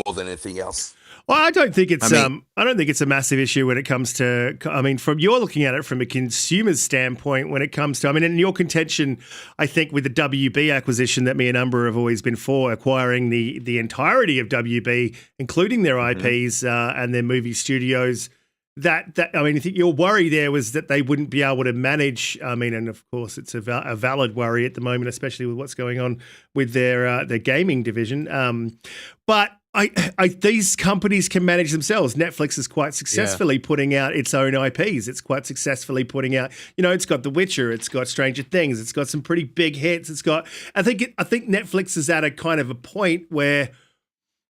more than anything else. Well, I don't think it's I mean- I don't think it's a massive issue when it comes to. I mean, you're looking at it from a consumer's standpoint when it comes to. I mean, in your contention, I think with the WB acquisition that me and Umbra have always been for, acquiring the entirety of WB, including their IPs and their movie studios, I mean, I think your worry there was that they wouldn't be able to manage. I mean, and of course, it's a valid worry at the moment, especially with what's going on with their gaming division. But these companies can manage themselves. Netflix is quite successfully putting out its own IPs. It's quite successfully putting out, it's got The Witcher, it's got Stranger Things, it's got some pretty big hits. It's got, I think Netflix is at a kind of a point where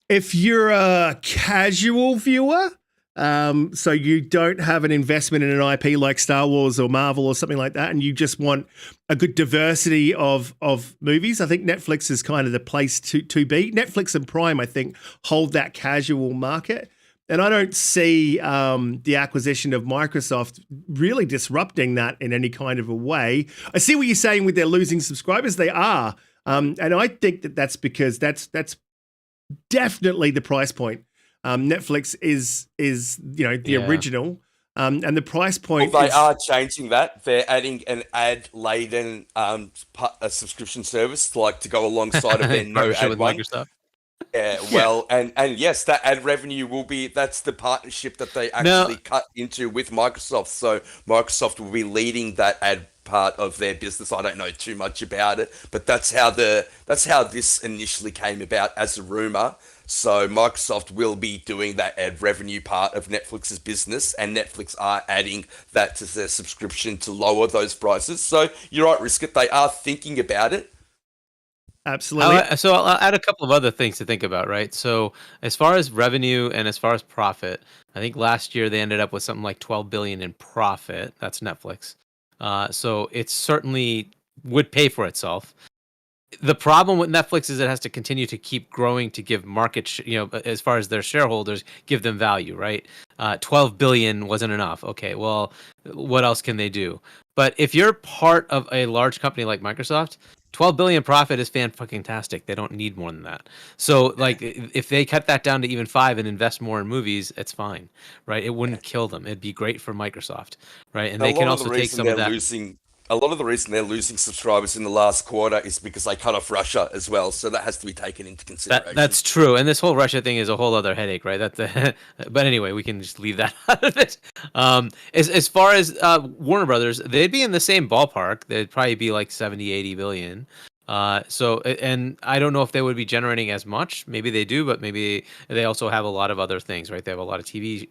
if you're a casual viewer, so you don't have an investment in an IP like Star Wars or Marvel or something like that, and you just want a good diversity of movies, I think Netflix is kind of the place to be. Netflix and Prime, I think, hold that casual market. And I don't see the acquisition of Microsoft really disrupting that in any kind of a way. I see what you're saying with their losing subscribers. They are. And I think that's because that's definitely the price point. Netflix is the original, and the price point. Well, they are changing that. They're adding an ad-laden a subscription service to go alongside of their no ad with one. Microsoft. Yeah, well, and yes, that ad revenue that's the partnership that they actually cut into with Microsoft. So Microsoft will be leading that ad part of their business. I don't know too much about it, but that's how this initially came about as a rumor. So Microsoft will be doing that ad revenue part of Netflix's business, and Netflix are adding that to their subscription to lower those prices. So you're right, Risket, they are thinking about it. Absolutely. So I'll add a couple of other things to think about, right? So as far as revenue and as far as profit, I think last year they ended up with something like 12 billion in profit. That's Netflix. So it certainly would pay for itself. The problem with Netflix is it has to continue to keep growing to give as far as their shareholders, give them value, right? 12 billion wasn't enough. Okay, well, what else can they do? But if you're part of a large company like Microsoft, 12 billion profit is fan-fucking-tastic. They don't need more than that. So, if they cut that down to even 5 and invest more in movies, it's fine, right? It wouldn't kill them. It'd be great for Microsoft, right? And they can also take some of that. A lot of the reason they're losing subscribers in the last quarter is because they cut off Russia as well. So that has to be taken into consideration. That's true. And this whole Russia thing is a whole other headache, right? But anyway, we can just leave that out of it. As far as Warner Brothers, they'd be in the same ballpark. They'd probably be like 70, 80 billion. And I don't know if they would be generating as much. Maybe they do, but maybe they also have a lot of other things, right? They have a lot of TV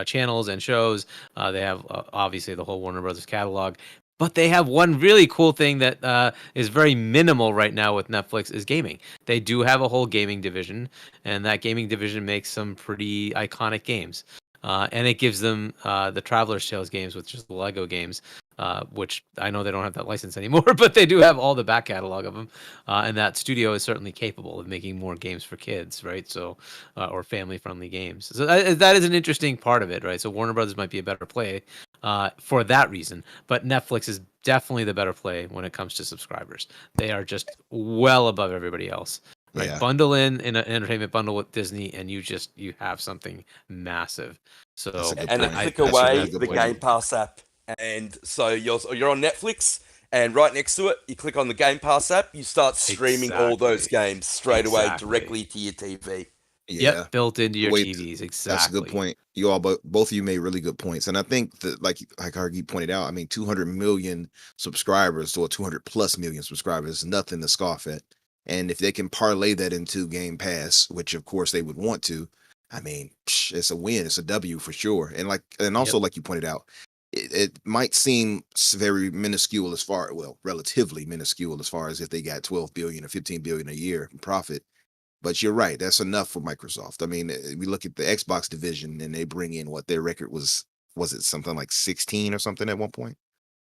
channels and shows. They have obviously the whole Warner Brothers catalog. But they have one really cool thing that is very minimal right now with Netflix is gaming. They do have a whole gaming division, and that gaming division makes some pretty iconic games. And it gives them the Traveler's Tales games, which is the Lego games. Which I know they don't have that license anymore, but they do have all the back catalog of them. And that studio is certainly capable of making more games for kids, right? So, or family-friendly games. So that is an interesting part of it, right? So Warner Brothers might be a better play for that reason, but Netflix is definitely the better play when it comes to subscribers. They are just well above everybody else. Right? Yeah. Bundle in an entertainment bundle with Disney, and you have something massive. So and click away the Game Pass app. And so you're on Netflix, and right next to it, you click on the Game Pass app, you start streaming all those games straight away directly to your TV. Yeah. Yep, built into your TVs. Exactly. That's a good point. You all, both of you made really good points. And I think that, like Hargy pointed out, I mean, 200 million subscribers or 200 plus million subscribers is nothing to scoff at. And if they can parlay that into Game Pass, which of course they would want to, I mean, it's a win. It's a W for sure. And also, like you pointed out, it might seem very minuscule relatively minuscule as far as if they got 12 billion or 15 billion a year in profit. But you're right. That's enough for Microsoft. I mean, we look at the Xbox division and they bring in what their record was it something like 16 or something at one point?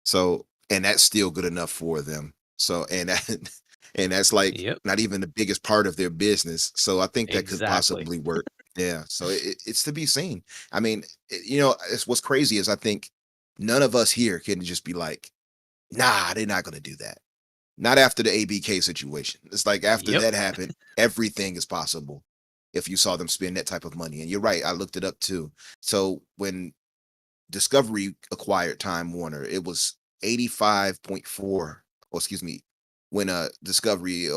So, and that's still good enough for them. So, and that's like not even the biggest part of their business. So I think that could possibly work. Yeah. So it's to be seen. I mean, it's what's crazy is I think none of us here can just be like, nah, they're not going to do that. Not after the ABK situation. It's like after that happened, everything is possible if you saw them spend that type of money. And you're right. I looked it up too. So when Discovery acquired Time Warner, it was 85.4, when Discovery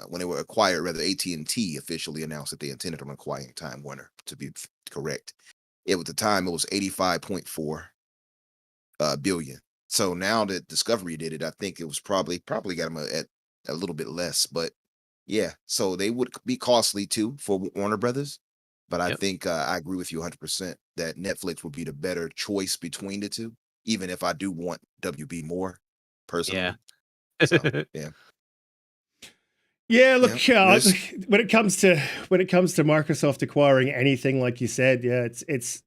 when they were acquired, rather AT&T officially announced that they intended on acquiring Time Warner to correct. It at the time it was 85.4 billion. So now that Discovery did it, I think it was probably got them at a little bit less. But yeah, so they would be costly too for Warner Brothers. But I think I agree with you 100% that Netflix would be the better choice between the two, even if I do want WB more personally. Yeah. So, yeah. Yeah, look, Yeah, when it comes to Microsoft acquiring anything, like you said, yeah, it's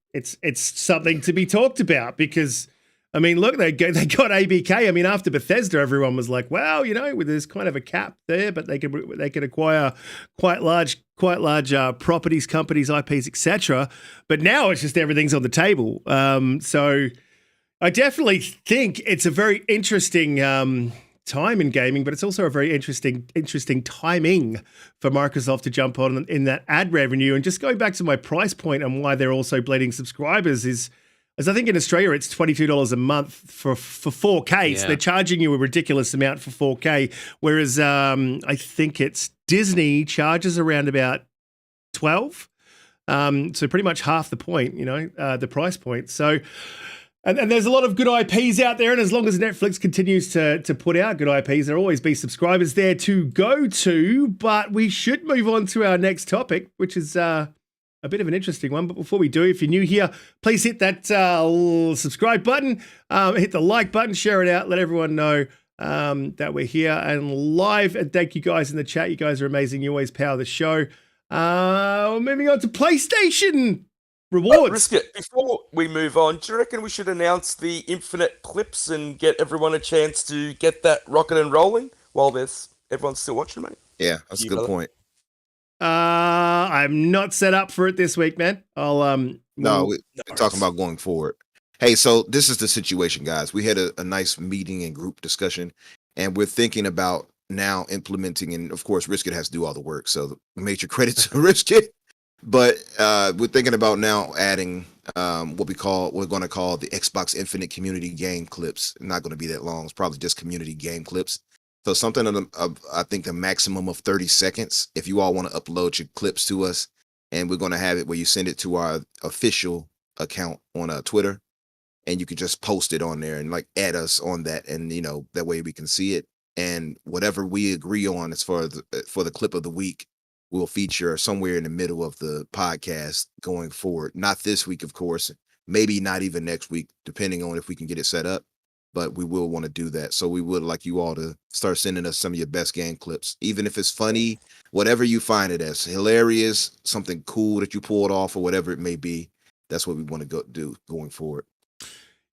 something to be talked about because, I mean, look, they got ABK. I mean, after Bethesda, everyone was like, well, you know, there's kind of a cap there, but they could acquire quite large properties, companies, IPs, etc. But now it's just everything's on the table. So I definitely think it's a very interesting time in gaming, but it's also a very interesting timing for Microsoft to jump on in that ad revenue. And just going back to my price point and why they're also bleeding subscribers is I think in Australia it's $22 a month for 4K. Yeah. So they're charging you a ridiculous amount for 4K, whereas I think it's Disney charges around about 12. So pretty much half the point, you know, the price point. So. And there's a lot of good IPs out there, and as long as Netflix continues to put out good IPs, there'll always be subscribers there to go to. But we should move on to our next topic, which is a bit of an interesting one. But before we do, if you're new here, please hit that subscribe button, hit the like button, share it out, let everyone know that we're here and live. And thank you guys in the chat. You guys are amazing. You always power the show. Moving on to PlayStation rewards. Brisket, before we move on, do you reckon we should announce the infinite clips and get everyone a chance to get that rocking and rolling while everyone's still watching, mate? Yeah, that's a good point. I'm not set up for it this week, man. We're talking about going forward. Hey, so this is the situation, guys. We had a nice meeting and group discussion, and we're thinking about now implementing, and of course, Risket has to do all the work, so major credit to Risket. But we're thinking about now adding what we're going to call the Xbox Infinite Community Game Clips. Not going to be that long. It's probably just community game clips. So something of I think the maximum of 30 seconds. If you all want to upload your clips to us, and we're going to have it where you send it to our official account on Twitter, and you can just post it on there and like add us on that, and you know that way we can see it. And whatever we agree on as far as for the clip of the week, will feature somewhere in the middle of the podcast going forward. Not this week, of course, maybe not even next week, depending on if we can get it set up, but we will want to do that. So we would like you all to start sending us some of your best game clips, even if it's funny, whatever you find it as, hilarious, something cool that you pulled off or whatever it may be. That's what we want to do going forward.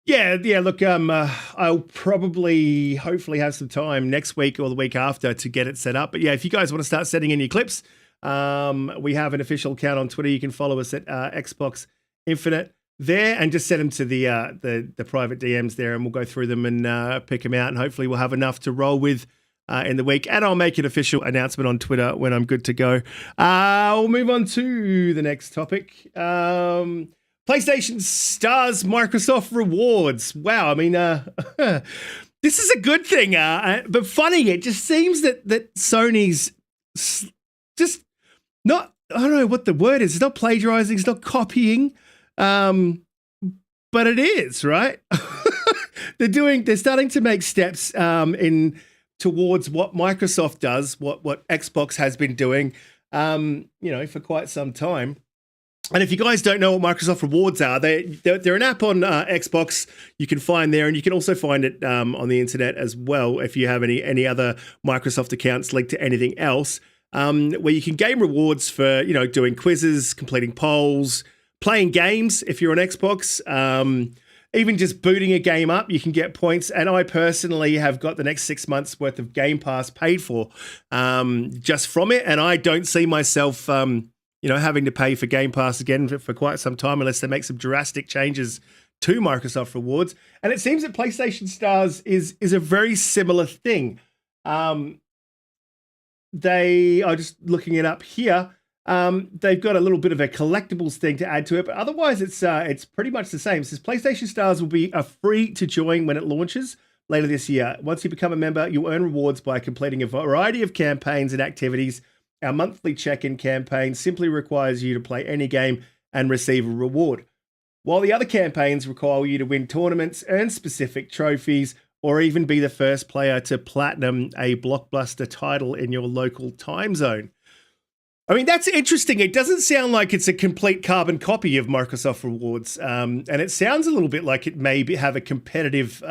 Yeah. Look, I'll probably, hopefully have some time next week or the week after to get it set up. But yeah, if you guys want to start sending in your clips, we have an official account on Twitter. You can follow us at Xbox Infinite there, and just send them to the private DMs there, and we'll go through them and pick them out, and hopefully we'll have enough to roll with in the week. And I'll make an official announcement on Twitter when I'm good to go. We'll move on to the next topic. PlayStation Stars Microsoft Rewards. Wow, I mean, this is a good thing, but funny. It just seems that Sony's just not, I don't know what the word is. It's not plagiarizing. It's not copying. But it is, right? They're starting to make steps towards what Microsoft does, what Xbox has been doing, for quite some time. And if you guys don't know what Microsoft Rewards are, they're an app on Xbox you can find there, and you can also find it on the internet as well if you have any other Microsoft accounts linked to anything else. Where you can gain rewards for, doing quizzes, completing polls, playing games if you're on Xbox, even just booting a game up, you can get points. And I personally have got the next 6 months worth of Game Pass paid for just from it. And I don't see myself, having to pay for Game Pass again for quite some time unless they make some drastic changes to Microsoft Rewards. And it seems that PlayStation Stars is a very similar thing. They are just looking it up here. They've got a little bit of a collectibles thing to add to it, but otherwise it's pretty much the same. It says PlayStation Stars will be free to join when it launches later this year. Once you become a member, you'll earn rewards by completing a variety of campaigns and activities. Our monthly check-in campaign simply requires you to play any game and receive a reward. While the other campaigns require you to win tournaments, earn specific trophies, or even be the first player to platinum a blockbuster title in your local time zone. I mean, that's interesting. It doesn't sound like it's a complete carbon copy of Microsoft Rewards. And it sounds a little bit like it may have a competitive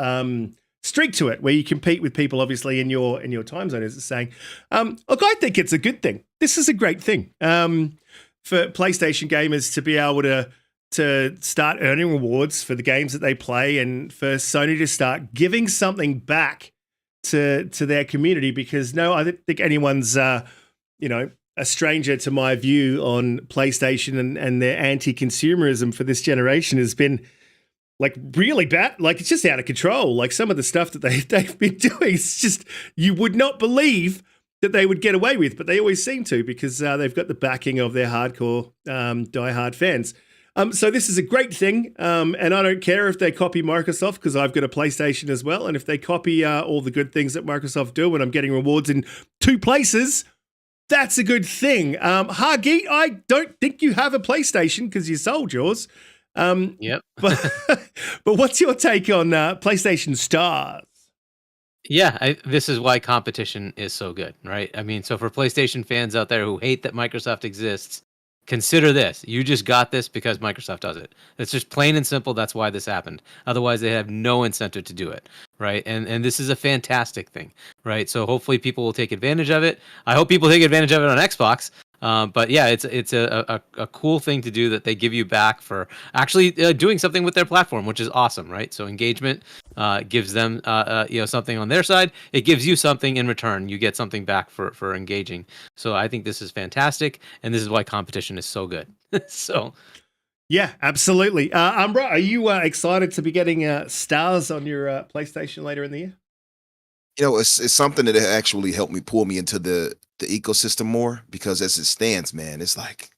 streak to it, where you compete with people, obviously, in your time zone, as it's saying. Look, I think it's a good thing. This is a great thing for PlayStation gamers to be able to start earning rewards for the games that they play, and for Sony to start giving something back to their community, because I don't think anyone's a stranger to my view on PlayStation and their anti-consumerism for this generation has been like really bad. Like, it's just out of control. Like, some of the stuff that they've been doing, it's just, you would not believe that they would get away with, but they always seem to, because they've got the backing of their hardcore diehard fans. So this is a great thing, and I don't care if they copy Microsoft, because I've got a PlayStation as well, and if they copy all the good things that Microsoft do and I'm getting rewards in 2 places, that's a good thing. Hargeet, I don't think you have a PlayStation because you sold yours. Yep. but what's your take on PlayStation Stars? Yeah, this is why competition is so good, right? I mean, so for PlayStation fans out there who hate that Microsoft exists, consider this. You just got this because Microsoft does it. It's just plain and simple. That's why this happened. Otherwise, they have no incentive to do it, right? And this is a fantastic thing, right? So hopefully people will take advantage of it. I hope people take advantage of it on Xbox. But yeah, it's a cool thing to do, that they give you back for actually doing something with their platform, which is awesome, right? So engagement gives them something on their side. It gives you something in return. You get something back for engaging. So I think this is fantastic, and this is why competition is so good. So yeah, absolutely. Umbra, are you excited to be getting stars on your PlayStation later in the year? It's something that actually helped me pull me into the ecosystem more, because as it stands, man, it's like,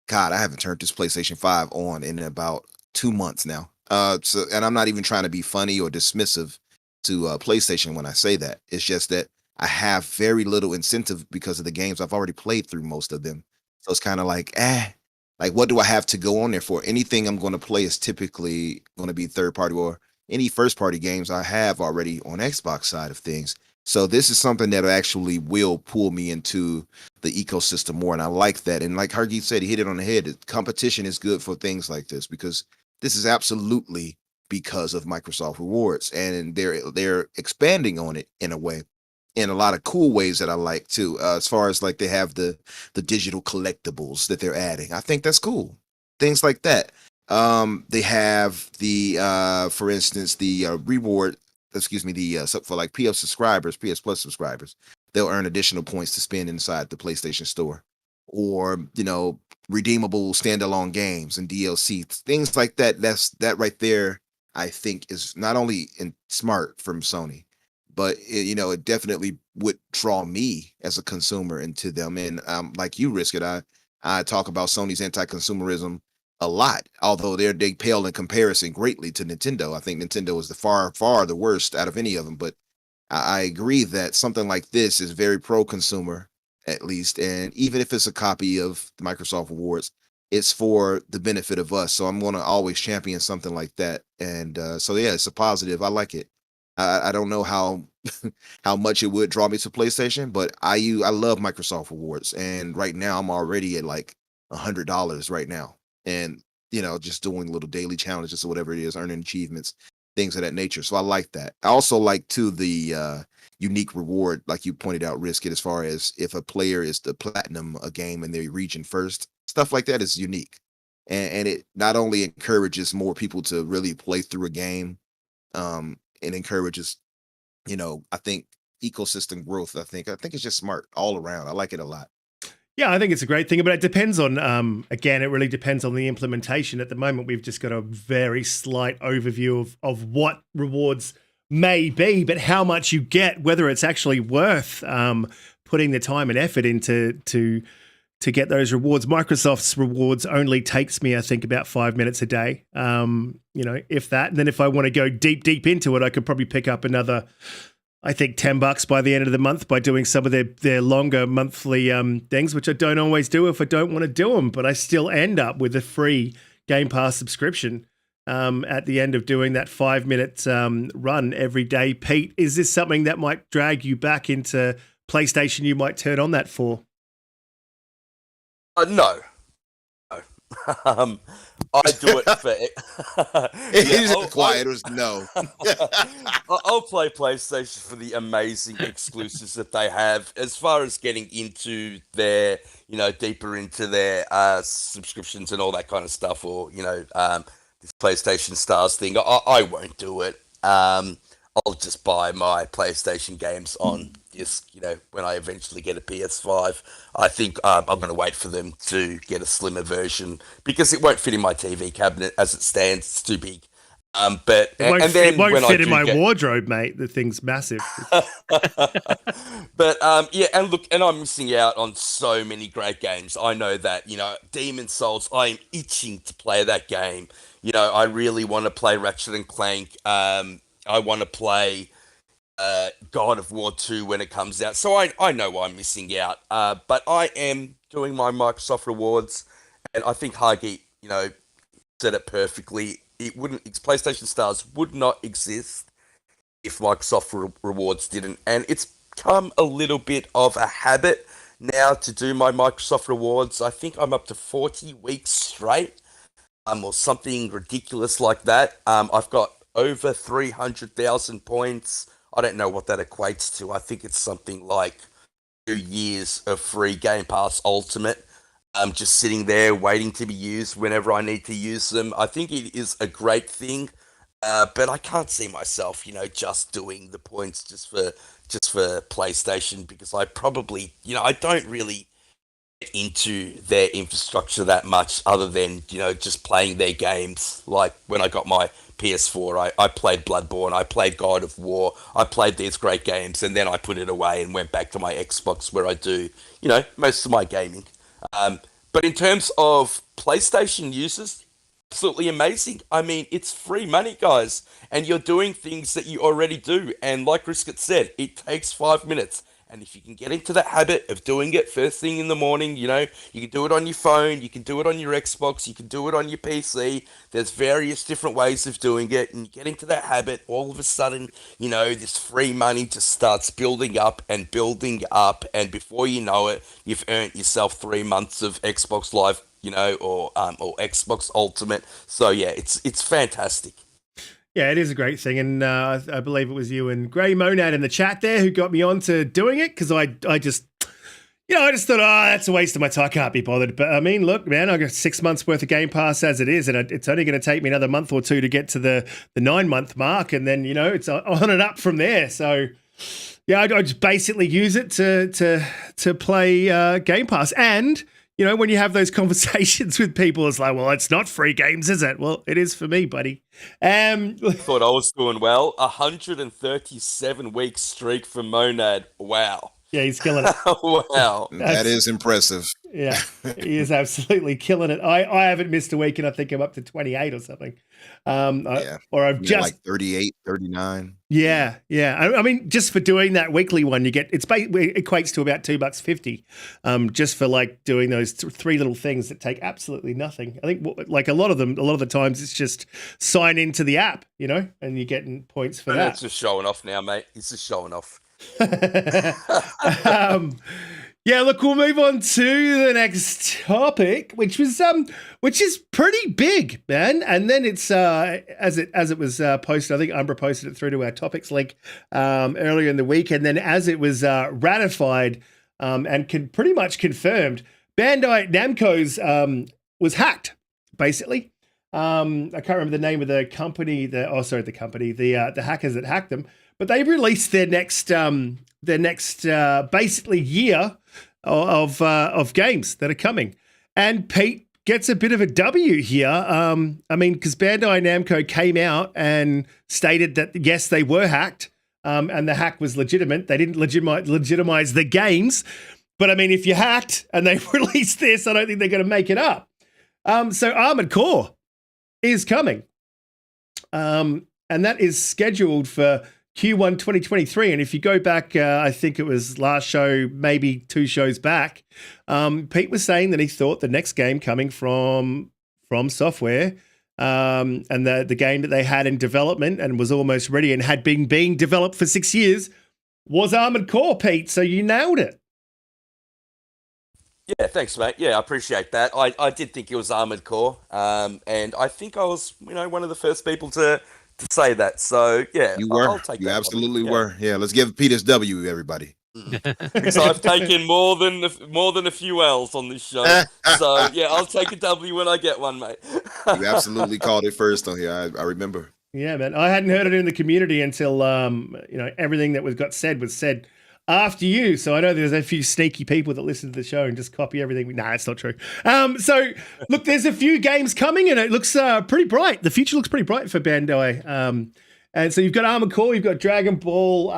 God, I haven't turned this PlayStation 5 on in about 2 months now. And I'm not even trying to be funny or dismissive to PlayStation when I say that. It's just that I have very little incentive because of the games I've already played through, most of them. So it's kind of like, like, what do I have to go on there for? Anything I'm going to play is typically going to be third party, or any first party games I have already on Xbox side of things. So this is something that actually will pull me into the ecosystem more. And I like that. And like Hargeet said, he hit it on the head. Competition is good for things like this, because this is absolutely because of Microsoft Rewards, and they're expanding on it in a way, in a lot of cool ways that I like too. As far as like they have the digital collectibles that they're adding. I think that's cool. Things like that. They have the for instance, the reward, for like PS Plus subscribers, they'll earn additional points to spend inside the PlayStation Store, or redeemable standalone games and DLC, things like that. That right there, I think, is not only smart from Sony, but it definitely would draw me as a consumer into them. And like you, Risk It, I talk about Sony's anti-consumerism a lot, although they pale in comparison greatly to Nintendo. I think Nintendo is the far the worst out of any of them, but I agree that something like this is very pro-consumer, at least, and even if it's a copy of the Microsoft Rewards, it's for the benefit of us. So I'm going to always champion something like that, and so yeah, it's a positive. I like it. I don't know how much it would draw me to PlayStation, but I love Microsoft Rewards, and right now I'm already at like $100 right now. And just doing little daily challenges or whatever it is, earning achievements, things of that nature. So I like that. I also like too the unique reward, like you pointed out, Risk It, as far as if a player is to platinum a game in their region first, stuff like that is unique, and it not only encourages more people to really play through a game, it encourages, I think, ecosystem growth. I think it's just smart all around. I like it a lot. Yeah, I think it's a great thing, but it depends on, again, it really depends on the implementation. At the moment, we've just got a very slight overview of what rewards may be, but how much you get, whether it's actually worth putting the time and effort into to get those rewards. Microsoft's rewards only takes me, I think, about 5 minutes a day, if that. And then if I want to go deep into it, I could probably pick up another I think $10 by the end of the month by doing some of their longer monthly things, which I don't always do if I don't want to do them, but I still end up with a free Game Pass subscription at the end of doing that 5-minute run every day. Pete, is this something that might drag you back into PlayStation you might turn on that for? No. I do it for. He's quiet as no. I'll play PlayStation for the amazing exclusives that they have. As far as getting into their, deeper into their subscriptions and all that kind of stuff, or this PlayStation Stars thing, I won't do it. I'll just buy my PlayStation games on disc, when I eventually get a PS5. I think I'm going to wait for them to get a slimmer version because it won't fit in my TV cabinet as it stands. It's too big. But it won't fit in my wardrobe, mate. The thing's massive. But and look, and I'm missing out on so many great games. I know that, Demon Souls, I am itching to play that game. I really want to play Ratchet and Clank. I want to play God of War 2 when it comes out. So I know I'm missing out. But I am doing my Microsoft rewards, and I think Hagi, said it perfectly. PlayStation Stars would not exist if Microsoft rewards didn't. And it's become a little bit of a habit now to do my Microsoft rewards. I think I'm up to 40 weeks straight, or something ridiculous like that. I've got over 300,000 points. I don't know what that equates to. I think it's something like 2 years of free Game Pass Ultimate. I'm just sitting there waiting to be used whenever I need to use them. I think it is a great thing, but I can't see myself, just doing the points just for PlayStation, because I probably, I don't really get into their infrastructure that much, other than, just playing their games. Like when I got my PS4, I played Bloodborne, I played God of War, I played these great games, and then I put it away and went back to my Xbox where I do, most of my gaming. But in terms of PlayStation users, absolutely amazing. I mean, it's free money, guys, and you're doing things that you already do. And like Risket said, it takes 5 minutes. And if you can get into the habit of doing it first thing in the morning, you can do it on your phone, you can do it on your Xbox, you can do it on your PC. There's various different ways of doing it, and you get into that habit, all of a sudden, this free money just starts building up, and before you know it, you've earned yourself 3 months of Xbox Live, or Xbox Ultimate. So yeah, it's fantastic. Yeah, it is a great thing, and I believe it was you and Grey Monad in the chat there who got me on to doing it, because I just thought, that's a waste of my time, I can't be bothered. But I mean, look, man, I got 6 months worth of Game Pass as it is, and it's only going to take me another month or two to get to the 9-month mark, and then it's on and up from there. So yeah, I just basically use it to play Game Pass. And when you have those conversations with people, it's like, well, it's not free games, is it? Well, it is for me, buddy. Thought I was doing well. 137 week streak for Monad. Wow. Yeah, he's killing it. Wow. That is impressive. Yeah, he is absolutely killing it. I haven't missed a week, and I think I'm up to 28 or something. Or I've just like 38, 39. Yeah. I mean, just for doing that weekly one, it equates to about $2.50, just for like doing those three little things that take absolutely nothing. I think like a lot of the times it's just sign into the app, and you're getting points for that. It's just showing off now, mate. He's just showing off. Yeah, look, we'll move on to the next topic, which is pretty big, man. And then it's as it was posted, I think Umbra posted it through to our topics link earlier in the week, and then as it was ratified and pretty much confirmed, Bandai Namco's was hacked, basically. I can't remember the name of the company. The hackers that hacked them, but they released their next basically year of games that are coming. And Pete gets a bit of a W here. I mean, because Bandai Namco came out and stated that, yes, they were hacked, and the hack was legitimate. They didn't legitimize the games. But I mean, if you hacked and they released this, I don't think they're going to make it up. So Armored Core is coming. And that is scheduled for Q1 2023. And if you go back, I think it was last show, maybe 2 shows back, Pete was saying that he thought the next game coming from Software, and the game that they had in development and was almost ready and had been being developed for 6 years was Armored Core, Pete. So you nailed it. Yeah, thanks, mate. Yeah, I appreciate that. I did think it was Armored Core, and I think I was, one of the first people to say that. So yeah, You were. I'll take You that. absolutely Yeah. were. Yeah, let's give Pete his W, everybody. Because I've taken more than a few L's on this show. So yeah, I'll take a W when I get one, mate. You absolutely called it first on here. I remember. Yeah, man. I hadn't heard it in the community until everything that was said after you. So I know there's a few sneaky people that listen to the show and just copy everything. Nah, it's not true. So look, there's a few games coming and it looks pretty bright. The future looks pretty bright for Bandai. And so you've got Armored Core, you've got Dragon Ball,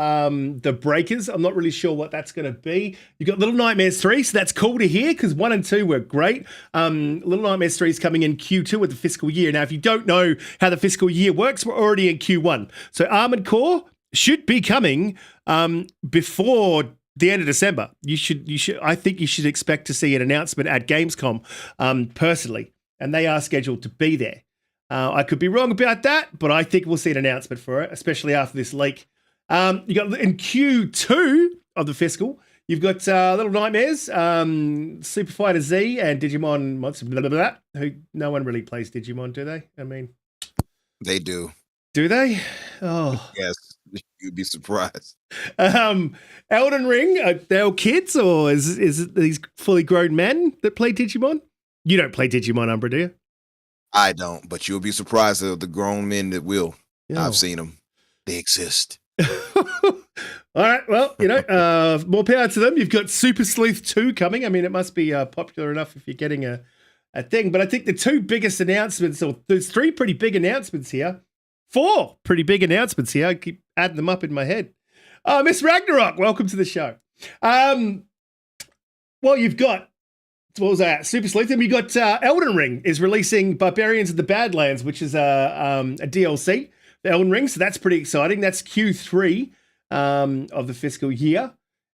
The Breakers. I'm not really sure what that's going to be. You've got Little Nightmares 3, so that's cool to hear because 1 and 2 were great. Little Nightmares 3 is coming in Q2 of the fiscal year. Now, if you don't know how the fiscal year works, we're already in Q1. So Armored Core should be coming before the end of December. I think you should expect to see an announcement at GamesCom personally, and they are scheduled to be there. I could be wrong about that, but I think we'll see an announcement for it, especially after this leak. You got in Q2 of the fiscal, you've got Little Nightmares, Super Fighter Z, and Digimon Monster. Blah, blah, blah, who no one really plays Digimon, do they? I mean, They do. Do they? Oh, Yes, you'd be surprised. Elden Ring. Are they all kids, or is it these fully grown men that play Digimon? You don't play Digimon, Umbra, do you? I don't, but you'll be surprised at the grown men that will. Yeah. I've seen them. They exist. All right. Well, more power to them. You've got Super Sleuth 2 coming. I mean, it must be popular enough if you're getting a thing. But I think the 2 biggest announcements, or there's 3 pretty big announcements here. 4 pretty big announcements here. I keep adding them up in my head. Miss Ragnarok, welcome to the show. Well, you've got, what was that? Super Sleuth. And we got Elden Ring is releasing Barbarians of the Badlands, which is a DLC for Elden Ring. So that's pretty exciting. That's Q3 of the fiscal year.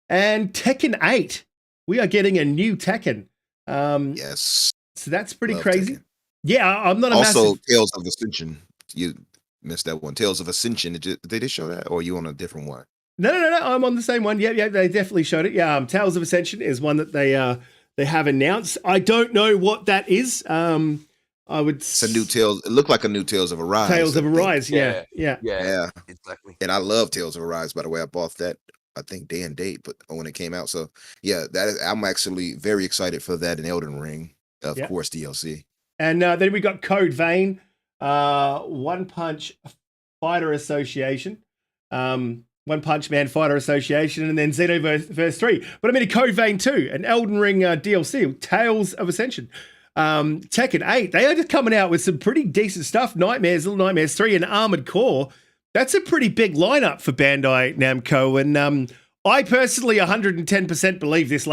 And Tekken 8. We are getting a new Tekken. Yes. So that's pretty Love crazy. Tekken. Yeah, I'm not a Also, massive... Tales of Ascension. You missed that one. Tales of Ascension. Did they show that? Or are you on a different one? No. I'm on the same one. Yeah, they definitely showed it. Yeah, Tales of Ascension is one that they have announced. I don't know what that is. It's a new Tales. It looked like a new Tales of Arise. Tales of Arise. Yeah. Yeah, exactly. And I love Tales of Arise. By the way, I bought that, I think, day and date, but when it came out. So yeah, I'm actually very excited for that in Elden Ring, of course, DLC. And then we got Code Vein, One Punch Fighter Association, One Punch Man Fighter Association, and then Xenoverse 3. But I mean, a Code Vein 2, an Elden Ring DLC, Tales of Ascension, Tekken 8. They are just coming out with some pretty decent stuff. Little Nightmares 3, and Armored Core. That's a pretty big lineup for Bandai Namco. And I personally 110% believe this.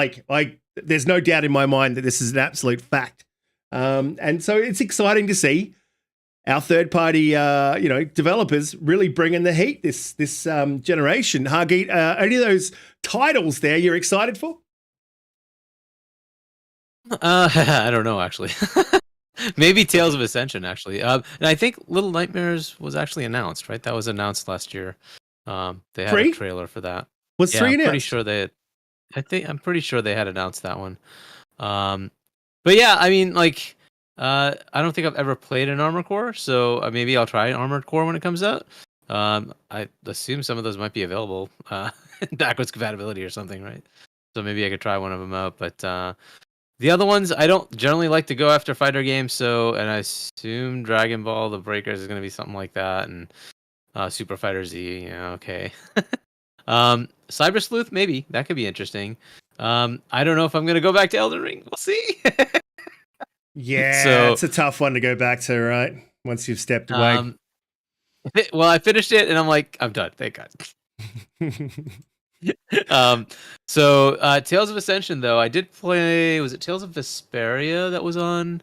There's no doubt in my mind that this is an absolute fact. And so it's exciting to see our third-party, developers really bringing the heat this generation. Hargeet, any of those titles there you're excited for? I don't know, actually. Maybe Tales of Ascension, actually. And I think Little Nightmares was actually announced, right? That was announced last year. They had a trailer for that. Was 3 announced? I'm pretty sure they had announced that one. But yeah, I mean, I don't think I've ever played an Armored Core, so maybe I'll try Armored Core when it comes out. I assume some of those might be available, backwards compatibility or something, right? So maybe I could try one of them out. But the other ones, I don't generally like to go after fighter games, and I assume Dragon Ball: The Breakers is going to be something like that, and Super Fighter Z, okay. Cyber Sleuth, maybe that could be interesting. I don't know if I'm going to go back to Elden Ring. We'll see. Yeah, it's a tough one to go back to, right? Once you've stepped away. Well, I finished it, and I'm like, I'm done. Thank God. Tales of Ascension, though, I did play. Was it Tales of Vesperia that was on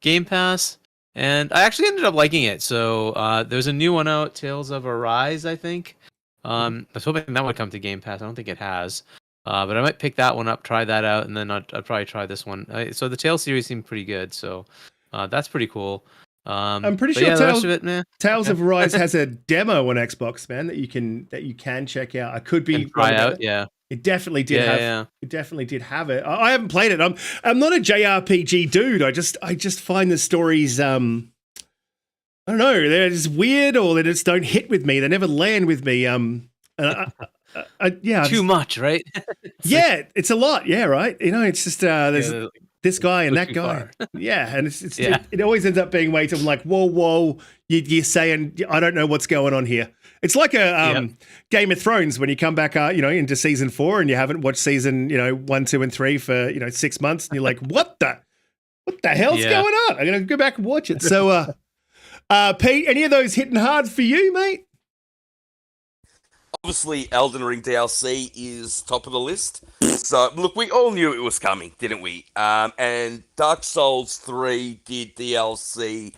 Game Pass? And I actually ended up liking it. So there's a new one out, Tales of Arise, I think. I was hoping that would come to Game Pass. I don't think it has. But I might pick that one up, try that out, and then I'd probably try this one. So the Tales series seemed pretty good, so that's pretty cool. I'm pretty but sure yeah, the rest of it, man. Tales of Arise has a demo on Xbox, man, that you can check out. I could be try wrong about out, it. yeah. It definitely did have. Yeah. It definitely did have it. I haven't played it. I'm not a JRPG dude. I just find the stories. I don't know. They're just weird, or they just don't hit with me. They never land with me. Yeah. Too much, right? Yeah, it's a lot. Yeah, right. It's just there's this guy and that guy. Far. Yeah, and it always ends up being way too like whoa. You're saying I don't know what's going on here. It's like a Game of Thrones when you come back, into season 4 and you haven't watched season 1, 2, and 3 for 6 months, and you're like, what the hell's going on? I'm gonna go back and watch it. So, Pete, any of those hitting hard for you, mate? Obviously, Elden Ring DLC is top of the list. So, look, we all knew it was coming, didn't we? And Dark Souls 3 did DLC.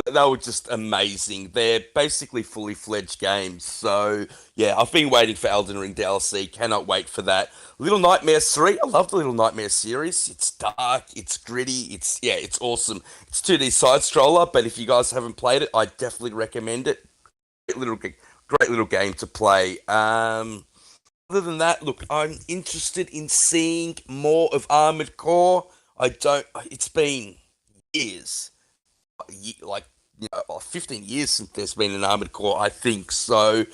They were just amazing. They're basically fully fledged games. So, yeah, I've been waiting for Elden Ring DLC. Cannot wait for that. Little Nightmares 3. I love the Little Nightmares series. It's dark. It's gritty. It's awesome. It's 2D side scroller, but if you guys haven't played it, I definitely recommend it. Great little game to play. Other than that, look, I'm interested in seeing more of Amour Core. It's been years, 15 years since there's been an Amour Core, I think. So,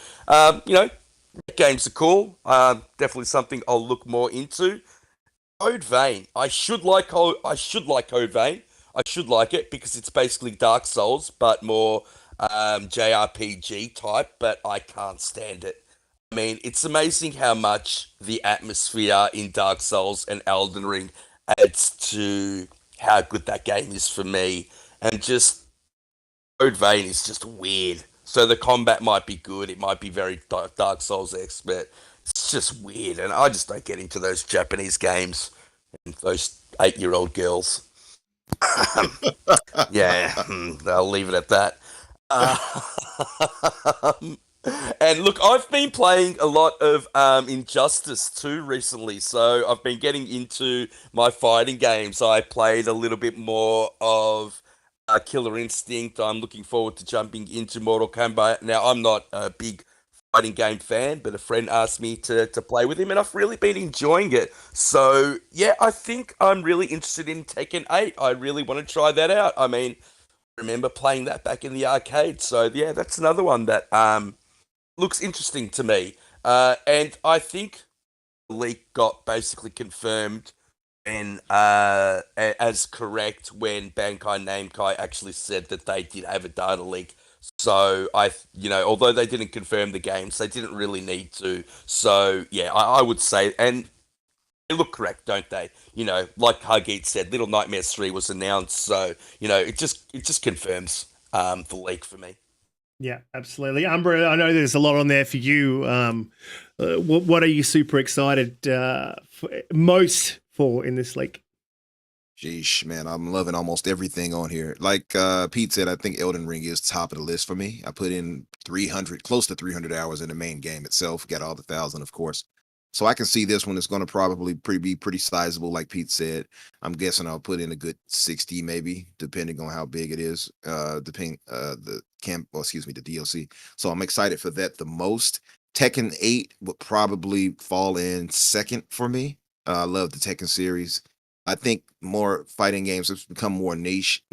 games are cool. Definitely something I'll look more into. Code Vein. I should like Code Vein. I should like it because it's basically Dark Souls, but more JRPG type, but I can't stand it. I mean, it's amazing how much the atmosphere in Dark Souls and Elden Ring adds to how good that game is for me. And just Code Vein is just weird. So the combat might be good. It might be very Dark Souls-esque, but it's just weird. And I just don't get into those Japanese games and those 8-year-old girls. Yeah, I'll leave it at that. And look, I've been playing a lot of Injustice 2 recently, so I've been getting into my fighting games. I played a little bit more of Killer Instinct. I'm looking forward to jumping into Mortal Kombat. Now, I'm not a big fighting game fan, but a friend asked me to play with him, and I've really been enjoying it. So, yeah, I think I'm really interested in Tekken 8. I really want to try that out. I mean, I remember playing that back in the arcade. So, yeah, that's another one that looks interesting to me. And I think the leak got basically confirmed and as correct when Bandai Namco actually said that they did have a data leak. So although they didn't confirm the games, they didn't really need to. So yeah, I would say, and they look correct, don't they? Like Hagit said, Little Nightmares 3 was announced, so it just confirms the leak for me. Yeah, absolutely. Umbra, I know there's a lot on there for you. What are you super excited most for in this leak? Sheesh, man, I'm loving almost everything on here. Like Pete said, I think Elden Ring is top of the list for me. I put in close to 300 hours in the main game itself. Got all the 1,000, of course. So I can see this one is going to probably be pretty sizable, like Pete said. I'm guessing I'll put in a good 60, maybe, depending on how big it is. The DLC. So I'm excited for that the most. Tekken 8 would probably fall in second for me. I love the Tekken series. I think more fighting games have become more niche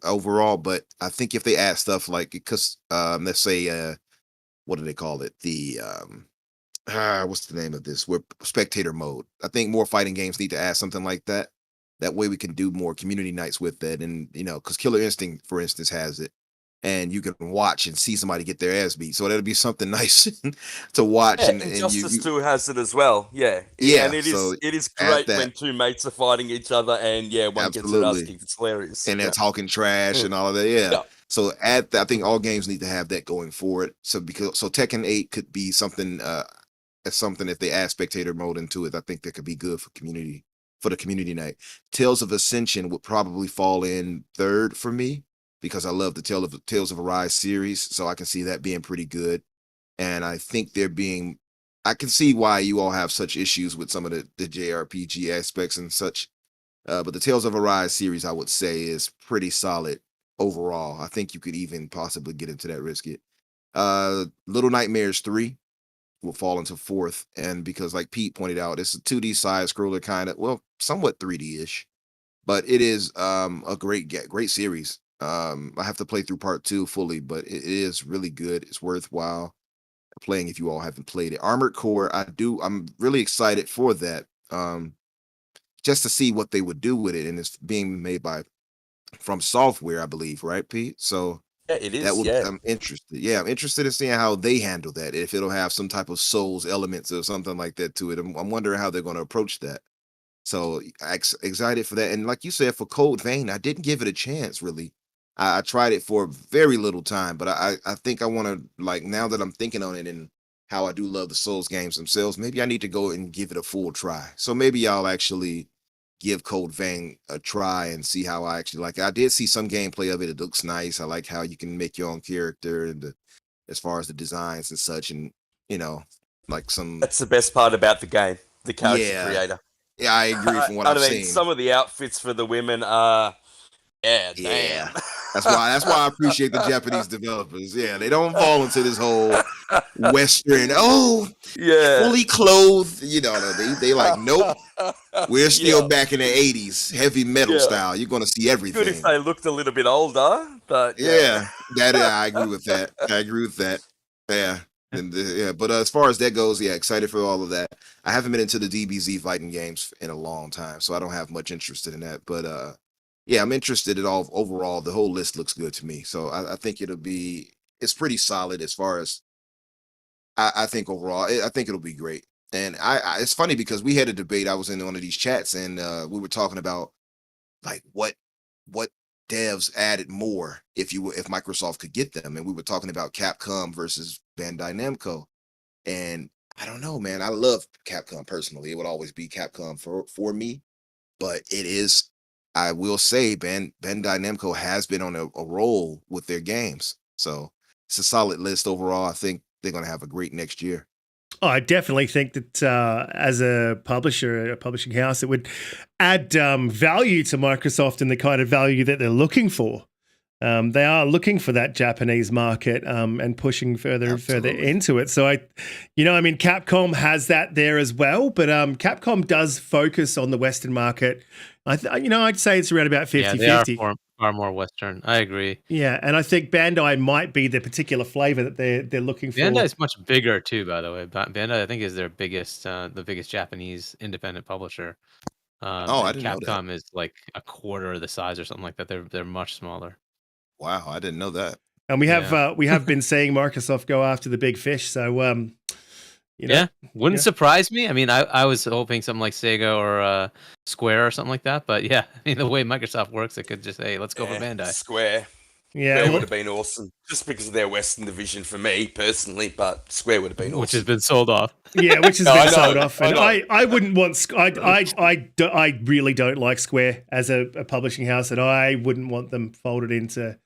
overall, but I think if they add stuff like, because let's say, what do they call it? What's the name of this? We're spectator mode. I think more fighting games need to add something like that. That way we can do more community nights with that. And, because Killer Instinct, for instance, has it. And you can watch and see somebody get their ass beat. So that'll be something nice to watch. Yeah, and Injustice 2 has it as well. Yeah. Yeah. And it is great when two mates are fighting each other and, one gets their ass kicked. It's hilarious. And they're talking trash and all of that. Yeah. So I think all games need to have that going forward. So Tekken 8 could be something as something if they add spectator mode into it. I think that could be good for the community night. Tales of Ascension would probably fall in third for me because I love the Tales of Arise series, so I can see that being pretty good. and I think they're being. I can see why you all have such issues with some of the JRPG aspects and such. But the Tales of Arise series, I would say, is pretty solid overall. I think you could even possibly get into that risk it. Little Nightmares 3 will fall into fourth, and because like Pete pointed out, it's a 2D side scroller kind of, well, somewhat 3D-ish, but it is a great series. I have to play through part 2 fully, but it is really good. It's worthwhile playing if you all haven't played it. Armored Core, I'm really excited for that. Just to see what they would do with it, and it's being made by From Software, I believe, right, Pete? So Yeah, it is. that would Yeah. I'm interested. Yeah, I'm interested in seeing how they handle that. If it'll have some type of Souls elements or something like that to it. I'm wondering how they're going to approach that. So excited for that. And like you said, for Code Vein, I didn't give it a chance really. I tried it for very little time, but I think I want to, like, now that I'm thinking on it and how I do love the Souls games themselves, maybe I need to go and give it a full try. So maybe I'll actually give Code Vein a try and see how I actually like it. I did see some gameplay of it. It looks nice. I like how you can make your own character and as far as the designs and such, and like some. That's the best part about the game, the character creator. Yeah, I agree from what I I've mean, seen. some of the outfits for the women are, Yeah. damn. That's why I appreciate the Japanese developers. Yeah, they don't fall into this whole Western, Yeah. fully clothed. They like, nope. We're still back in the 80s, heavy metal style. You're gonna see everything. Good if they looked a little bit older, but Yeah, I agree with that. Yeah. But as far as that goes, excited for all of that. I haven't been into the DBZ fighting games in a long time, so I don't have much interest in that. But I'm interested in all overall. The whole list looks good to me, so I think it's pretty solid as far as I think overall. I think it'll be great. And it's funny because we had a debate. I was in one of these chats, and we were talking about like what devs added more if Microsoft could get them, and we were talking about Capcom versus Bandai Namco. And I don't know, man. I love Capcom personally. It would always be Capcom for me, but I will say, Bandai Namco has been on a roll with their games, so it's a solid list overall. I think they're going to have a great next year. Oh, I definitely think that as a publisher, a publishing house, it would add value to Microsoft and the kind of value that they're looking for. They are looking for that Japanese market and pushing further into it. So Capcom has that there as well, but Capcom does focus on the Western market. I'd say it's around about 50-50. Yeah, they are far more Western. I agree. Yeah, and I think Bandai might be the particular flavor that they're looking for. Bandai is much bigger too, by the way. Bandai, I think, is their biggest, the biggest Japanese independent publisher. I didn't know that. Capcom is like a quarter of the size or something like that. They're much smaller. Wow, I didn't know that. And we have been seeing Microsoft go after the big fish. So wouldn't surprise me. I mean, I was hoping something like Sega or Square or something like that. But yeah, I mean, the way Microsoft works, it could just say, let's go for Bandai. Square. Yeah, Square would have been awesome, just because of their Western division for me personally. But Square would have been awesome, which has been sold off. Yeah, which has been sold off. And I wouldn't want. I really don't like Square as a publishing house, and I wouldn't want them folded into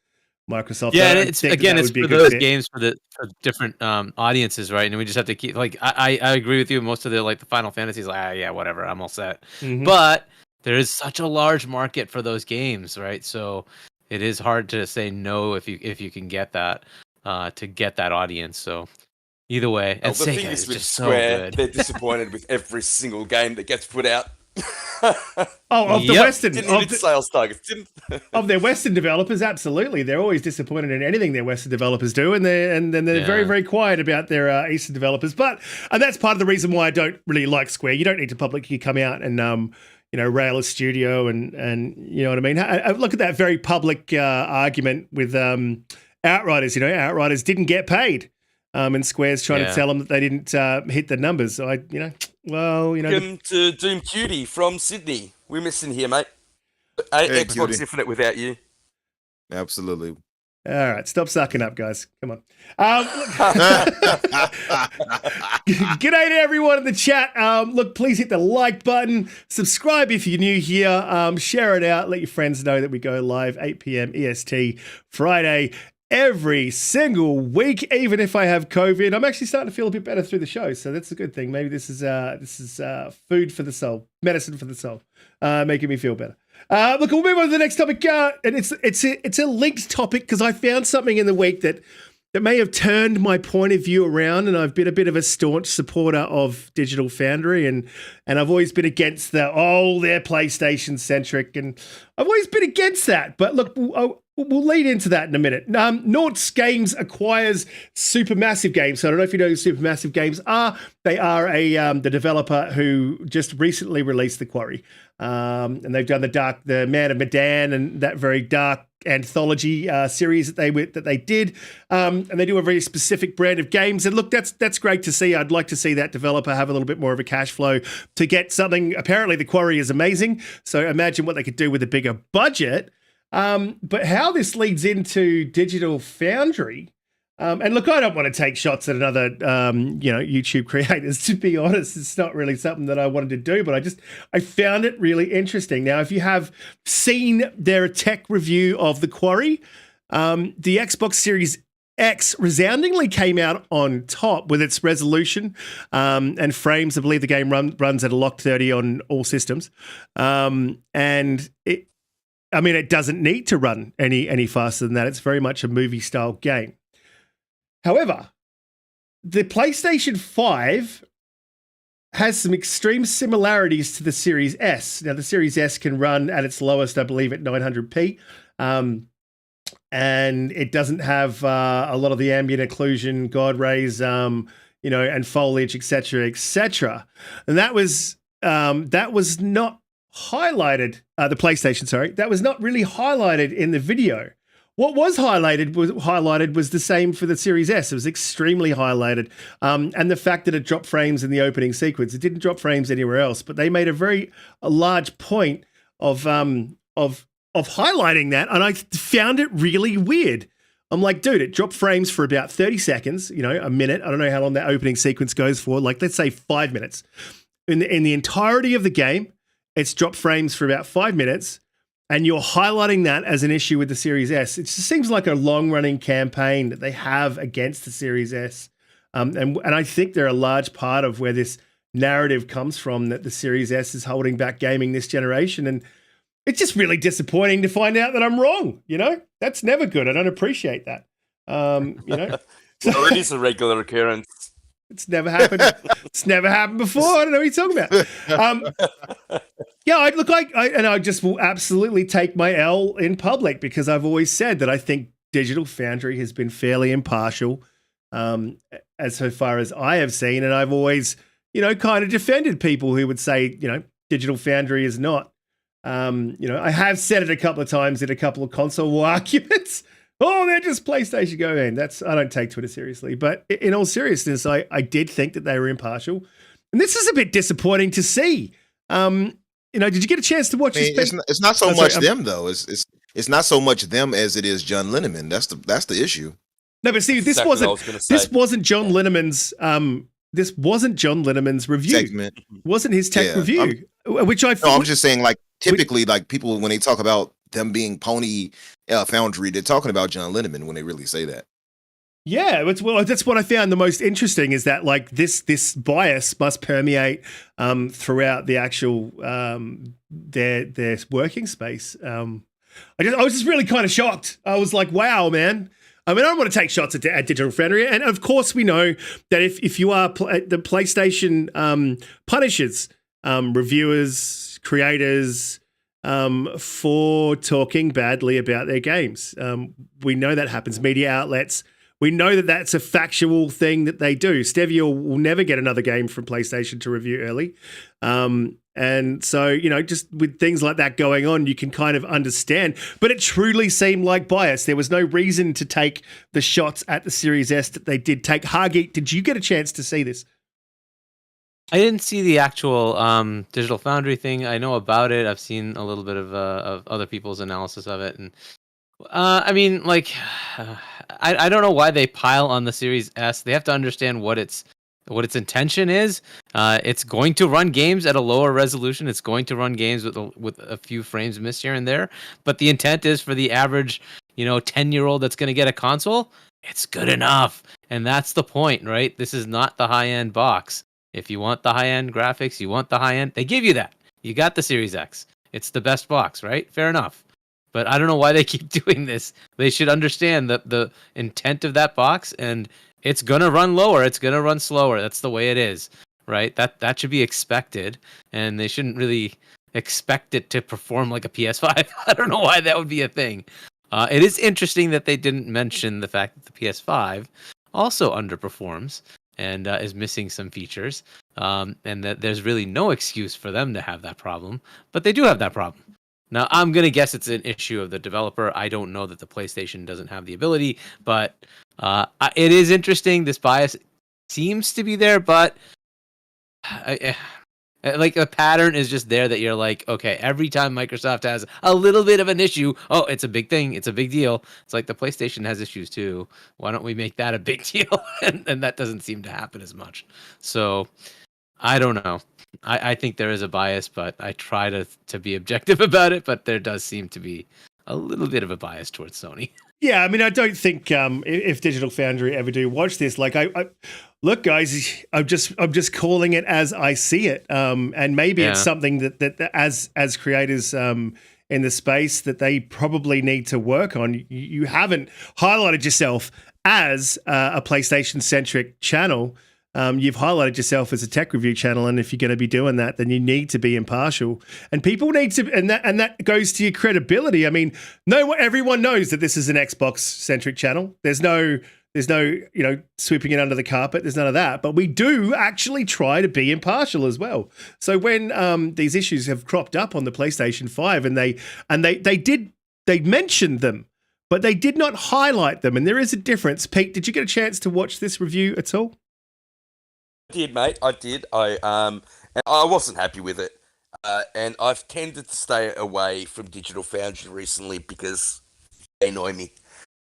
Microsoft. Yeah, it's for those games for different audiences, right? And we just have to keep I agree with you. Most of the Final Fantasies, whatever, I'm all set. Mm-hmm. But there is such a large market for those games, right? So it is hard to say no if you can get that to get that audience. So either way, and the Sega thing is with just Square, so good. they're disappointed with every single game that gets put out. Of the Western didn't hit its sales targets. Of their Western developers, absolutely, they're always disappointed in anything their Western developers do, and they're very, very quiet about their Eastern developers. And that's part of the reason why I don't really like Square. You don't need to publicly come out and rail a studio and you know what I mean. Look at that very public argument with Outriders. Outriders didn't get paid. And Square's trying to tell them that they didn't hit the numbers. So Welcome to DoomCutie from Sydney. We're missing here, mate. Xbox Cutie. Infinite without you. Absolutely. All right, stop sucking up, guys. Come on. G'day to everyone in the chat. Look, please hit the like button. Subscribe if you're new here. Share it out. Let your friends know that we go live 8 p.m. EST Friday every single week, even if I have COVID. I'm actually starting to feel a bit better through the show, so that's a good thing. Maybe this is food for the soul, medicine for the soul, making me feel better. Look, we'll move on to the next topic, and it's a linked topic because I found something in the week that may have turned my point of view around, and I've been a bit of a staunch supporter of Digital Foundry, and I've always been against they're PlayStation centric, and I've always been against that. But look, we'll lead into that in a minute. Noughts Games acquires Supermassive Games. So I don't know if you know who Supermassive Games are. They are the developer who just recently released The Quarry, and they've done the Man of Medan, and that very dark anthology series that they did, and they do a very specific brand of games. And look, that's great to see. I'd like to see that developer have a little bit more of a cash flow to get something. Apparently, The Quarry is amazing. So imagine what they could do with a bigger budget. But how this leads into Digital Foundry, and look, I don't want to take shots at another, YouTube creators. To be honest, it's not really something that I wanted to do, but I found it really interesting. Now, if you have seen their tech review of The Quarry, the Xbox Series X resoundingly came out on top with its resolution and frames. I believe the game runs at a locked 30 on all systems, and it doesn't need to run any faster than that. It's very much a movie-style game. However, the PlayStation 5 has some extreme similarities to the Series S. Now, the Series S can run at its lowest, I believe, at 900p, and it doesn't have a lot of the ambient occlusion, God rays, and foliage, etc., etc. And that was not highlighted, the PlayStation, sorry, that was not really highlighted in the video. What was highlighted was the same for the Series S. It was extremely highlighted, and the fact that it dropped frames in the opening sequence. It didn't drop frames anywhere else, but they made a large point of highlighting that, and I found it really weird. I'm like, dude, it dropped frames for about 30 seconds, a minute. I don't know how long that opening sequence goes for. Like, let's say 5 minutes. In the entirety of the game, it's dropped frames for about 5 minutes, and you're highlighting that as an issue with the Series S. It just seems like a long-running campaign that they have against the Series S. And I think they're a large part of where this narrative comes from, that the Series S is holding back gaming this generation. And it's just really disappointing to find out that I'm wrong. That's never good. I don't appreciate that. Well, it is a regular occurrence. It's never happened. It's never happened before. I don't know what you're talking about. I just will absolutely take my L in public, because I've always said that I think Digital Foundry has been fairly impartial, as so far as I have seen. And I've always, kind of defended people who would say, Digital Foundry is not. I have said it a couple of times in a couple of console war arguments. Oh, they're just PlayStation Go in. I don't take Twitter seriously. But in all seriousness, I did think that they were impartial. And this is a bit disappointing to see. Did you get a chance to watch this? It's not so much them, though. It's not so much them as it is John Linneman. That's the issue. No, but see, this wasn't John Linneman's review. Segment. Wasn't his tech review, which I thought. No, I'm just saying, like, typically, like, people, when they talk about them being Pony Foundry, they're talking about John Linneman when they really say that. Yeah, that's what I found the most interesting, is that, like, this bias must permeate throughout the actual their working space. I was just really kind of shocked. I was like, wow, man. I mean, I don't want to take shots at Digital Foundry, and of course we know that if you are the PlayStation punishes reviewers, creators, for talking badly about their games. We know that happens. Media outlets, we know that that's a factual thing that they do. Stevia will never get another game from PlayStation to review early. And so, just with things like that going on, you can kind of understand. But it truly seemed like bias. There was no reason to take the shots at the Series S that they did take. Hargeet, did you get a chance to see this? I didn't see the actual Digital Foundry thing. I know about it. I've seen a little bit of other people's analysis of it, and I don't know why they pile on the Series S. They have to understand what its intention is. It's going to run games at a lower resolution. It's going to run games with a few frames missed here and there. But the intent is for the average, 10-year-old that's going to get a console, it's good enough. And that's the point, right? This is not the high-end box. If you want the high-end graphics, you want the high-end, they give you that. You got the Series X. It's the best box, right? Fair enough. But I don't know why they keep doing this. They should understand the intent of that box, and it's going to run lower. It's going to run slower. That's the way it is, right? That should be expected, and they shouldn't really expect it to perform like a PS5. I don't know why that would be a thing. It is interesting that they didn't mention the fact that the PS5 also underperforms and is missing some features, and that there's really no excuse for them to have that problem, but they do have that problem. Now, I'm going to guess it's an issue of the developer. I don't know that the PlayStation doesn't have the ability, but it is interesting. This bias seems to be there, but like the pattern is just there that you're like, okay, every time Microsoft has a little bit of an issue, oh, it's a big thing. It's a big deal. It's like the PlayStation has issues too. Why don't we make that a big deal? and that doesn't seem to happen as much. So I don't know. I think there is a bias, but I try to be objective about it. But there does seem to be a little bit of a bias towards Sony. Yeah, I mean, I don't think if Digital Foundry ever do watch this, like, I look, guys, I'm just calling it as I see it, and maybe it's something that as creators in the space that they probably need to work on. You haven't highlighted yourself as a PlayStation centric channel. You've highlighted yourself as a tech review channel, and if you're going to be doing that, then you need to be impartial. And people need to, and that goes to your credibility. I mean, everyone knows that this is an Xbox centric channel. There's no sweeping it under the carpet. There's none of that. But we do actually try to be impartial as well. So when these issues have cropped up on the PlayStation 5, and they mentioned them, but they did not highlight them, and there is a difference. Pete, did you get a chance to watch this review at all? I did, mate. I did. And I wasn't happy with it, and I've tended to stay away from Digital Foundry recently because they annoy me.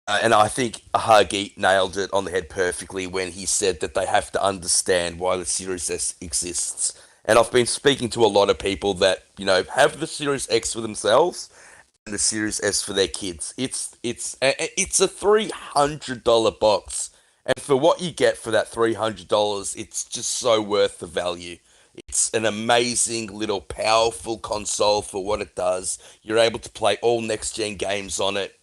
And I think Hagi nailed it on the head perfectly when he said that they have to understand why the Series S exists. And I've been speaking to a lot of people that have the Series X for themselves and the Series S for their kids. It's a $300 box. And for what you get for that $300, it's just so worth the value. It's an amazing little powerful console for what it does. You're able to play all next-gen games on it.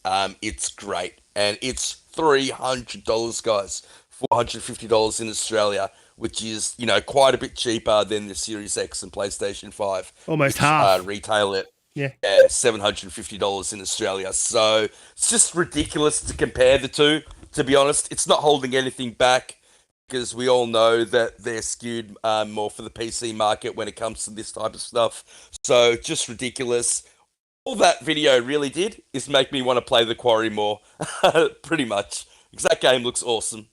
It's great. And it's $300, guys. $450 in Australia, which is, quite a bit cheaper than the Series X and PlayStation 5. Almost half. Retail it. Yeah, $750 in Australia. So it's just ridiculous to compare the two. To be honest, it's not holding anything back because we all know that they're skewed more for the PC market when it comes to this type of stuff. So just ridiculous. All that video really did is make me want to play The Quarry more, pretty much. Because that game looks awesome.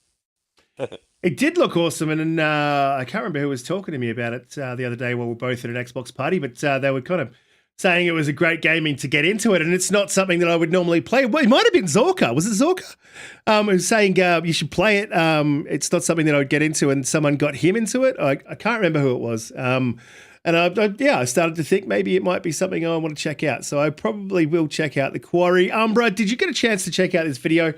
It did look awesome, and I can't remember who was talking to me about it the other day while we were both at an Xbox party, but they were kind of saying it was a great gaming to get into it, and it's not something that I would normally play. Well, it might have been Zorka. Was it Zorka? Who was saying you should play it. It's not something that I would get into, and someone got him into it. I can't remember who it was. And I started to think maybe it might be something I want to check out. So I probably will check out The Quarry. Umbra, did you get a chance to check out this video?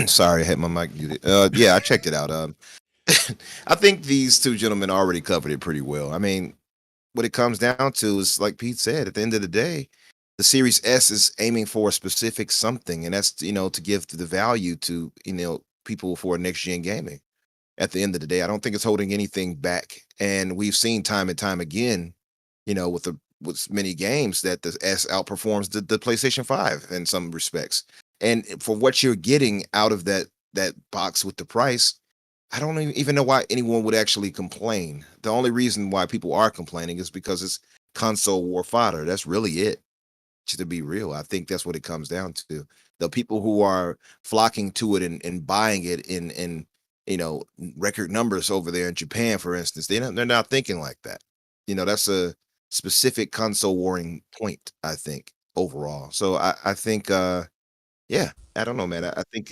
Sorry, I had my mic muted. Yeah, I checked it out. I think these two gentlemen already covered it pretty well. I mean, what it comes down to is, like Pete said, at the end of the day, the Series S is aiming for a specific something, and that's, to give the value to, people for next gen gaming. At the end of the day, I don't think it's holding anything back. And we've seen time and time again, with many games that the S outperforms the PlayStation 5 in some respects. And for what you're getting out of that box with the price, I don't even know why anyone would actually complain. The only reason why people are complaining is because it's console war fodder. That's really it. To be real, I think that's what it comes down to. The people who are flocking to it and buying it in record numbers over there in Japan, for instance, they're not thinking like that. That's a specific console warring point, I think, overall. So I think, I don't know, man. I think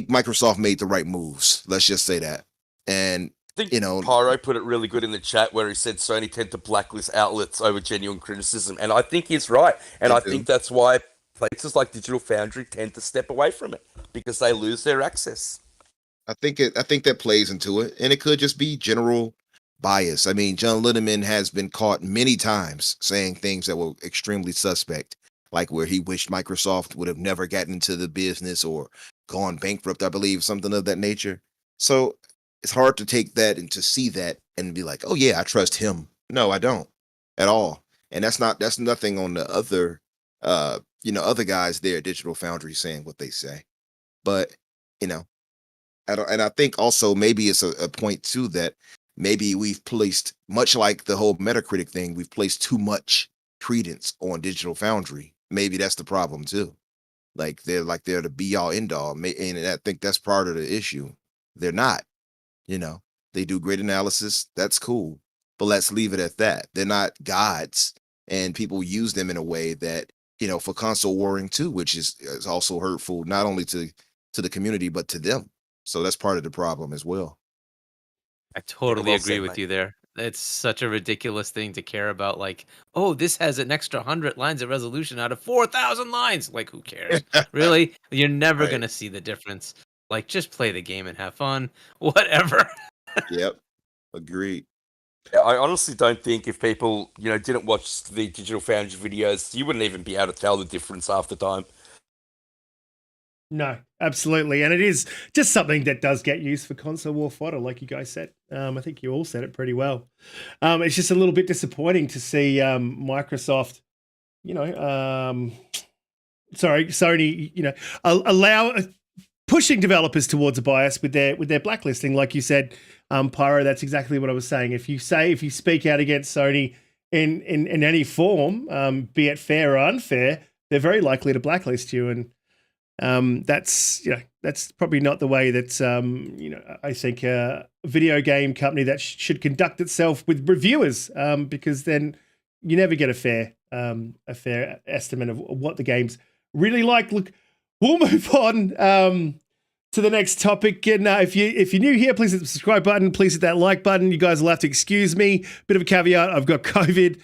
Microsoft made the right moves. Let's just say that. And think you know, Pyro put it really good in the chat where he said Sony tend to blacklist outlets over genuine criticism, and I think he's right. And they I do. think that's why places like Digital Foundry tend to step away from it because they lose their access. I think that plays into it, and it could just be general bias. I mean, John Linneman has been caught many times saying things that were extremely suspect, like where he wished Microsoft would have never gotten into the business or gone bankrupt, I believe, something of that nature. So it's hard to take that and to see that and be like, oh yeah, I trust him. No, I don't at all. And that's nothing on the other other guys there at Digital Foundry saying what they say. But you know, and I think also maybe it's a point too that maybe we've placed, much like the whole Metacritic thing, we've placed too much credence on Digital Foundry. Maybe that's the problem too. They're the be all end all, and I think that's part of the issue. They're not. They do great analysis. That's cool, but let's leave it at that. They're not gods, and people use them in a way that for console warring too, which is also hurtful not only to the community but to them. So that's part of the problem as well. I totally well agree said, with mate. you there. It's such a ridiculous thing to care about. Like, oh, this has an extra 100 lines of resolution out of 4,000 lines. Like, who cares? Really? You're never Right. going to see the difference. Like, just play the game and have fun. Whatever. Yep. Agreed. I honestly don't think if people, didn't watch the Digital Foundry videos, you wouldn't even be able to tell the difference half the time. No, absolutely. And it is just something that does get used for console war fodder, like you guys said. I think you all said it pretty well. It's just a little bit disappointing to see Microsoft, Sony, allow pushing developers towards a bias with their blacklisting. Like you said, Pyro, that's exactly what I was saying. If you speak out against Sony in any form, be it fair or unfair, they're very likely to blacklist you. And that's probably not the way that I think a video game company that should conduct itself with reviewers, because then you never get a fair estimate of what the game's really like. Look, we'll move on to the next topic. And if you're new here, please hit the subscribe button. Please hit that like button. You guys will have to excuse me. Bit of a caveat: I've got COVID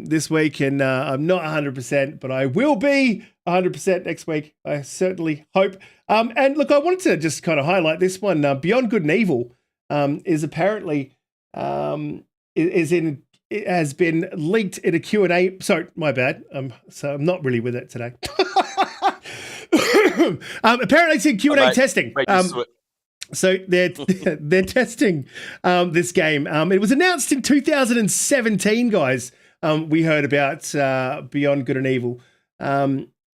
this week, and I'm not 100%, but I will be 100% next week. I certainly hope. And look, I wanted to just kind of highlight this one. Beyond Good and Evil is apparently it has been leaked in a Q&A. Sorry, my bad. So I'm not really with it today. Apparently it's in Q&A testing. So they're testing this game. It was announced in 2017, guys. We heard about Beyond Good and Evil.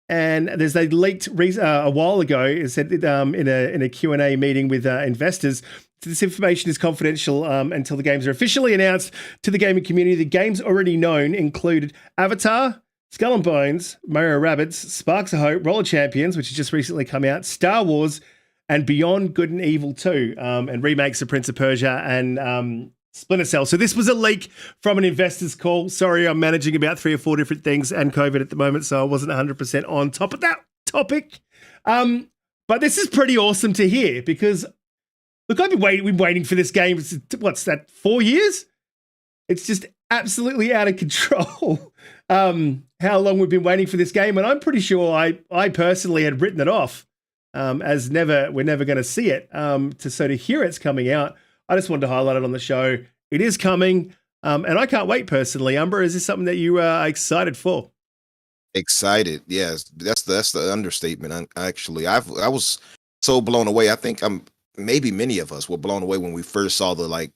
And there's they leaked a while ago. It said in a Q&A meeting with investors. This information is confidential until the games are officially announced to the gaming community. The games already known included Avatar, Skull and Bones, Mario Rabbids, Sparks of Hope, Roller Champions, which has just recently come out, Star Wars, and Beyond Good and Evil 2, and remakes of Prince of Persia and Splinter Cell. So this was a leak from an investor's call. Sorry, I'm managing about 3 or 4 different things and COVID at the moment, so I wasn't 100% on top of that topic. But this is pretty awesome to hear because, look, I've been waiting for this game. What's that, 4 years? It's just absolutely out of control how long we've been waiting for this game. And I'm pretty sure I personally had written it off as we're never going to see it. So to hear it's coming out, I just wanted to highlight it on the show. It is coming, and I can't wait personally. Umbra, is this something that you are excited for? Excited, yes. That's the understatement. Actually, I was so blown away. I think maybe many of us were blown away when we first saw the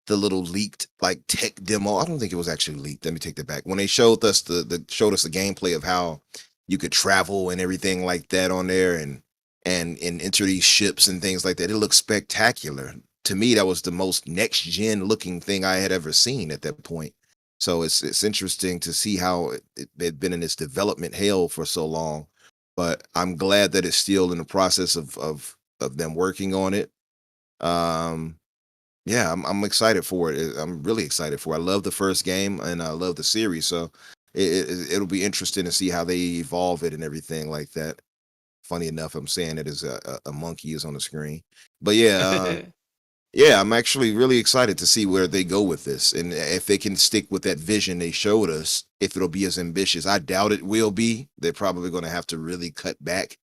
little leaked tech demo. I don't think it was actually leaked. Let me take that back. When they showed us the gameplay of how you could travel and everything like that on there and enter these ships and things like that, it looked spectacular. To me, that was the most next gen looking thing I had ever seen at that point. So it's interesting to see how it had been in its development hell for so long. But I'm glad that it's still in the process of them working on it. Yeah, I'm excited for it. I'm really excited for it. I love the first game and I love the series. So it'll be interesting to see how they evolve it and everything like that. Funny enough, I'm saying it as a monkey is on the screen. But yeah, Yeah, I'm actually really excited to see where they go with this, and if they can stick with that vision they showed us. If it'll be as ambitious, I doubt it will be. They're probably going to have to really cut back.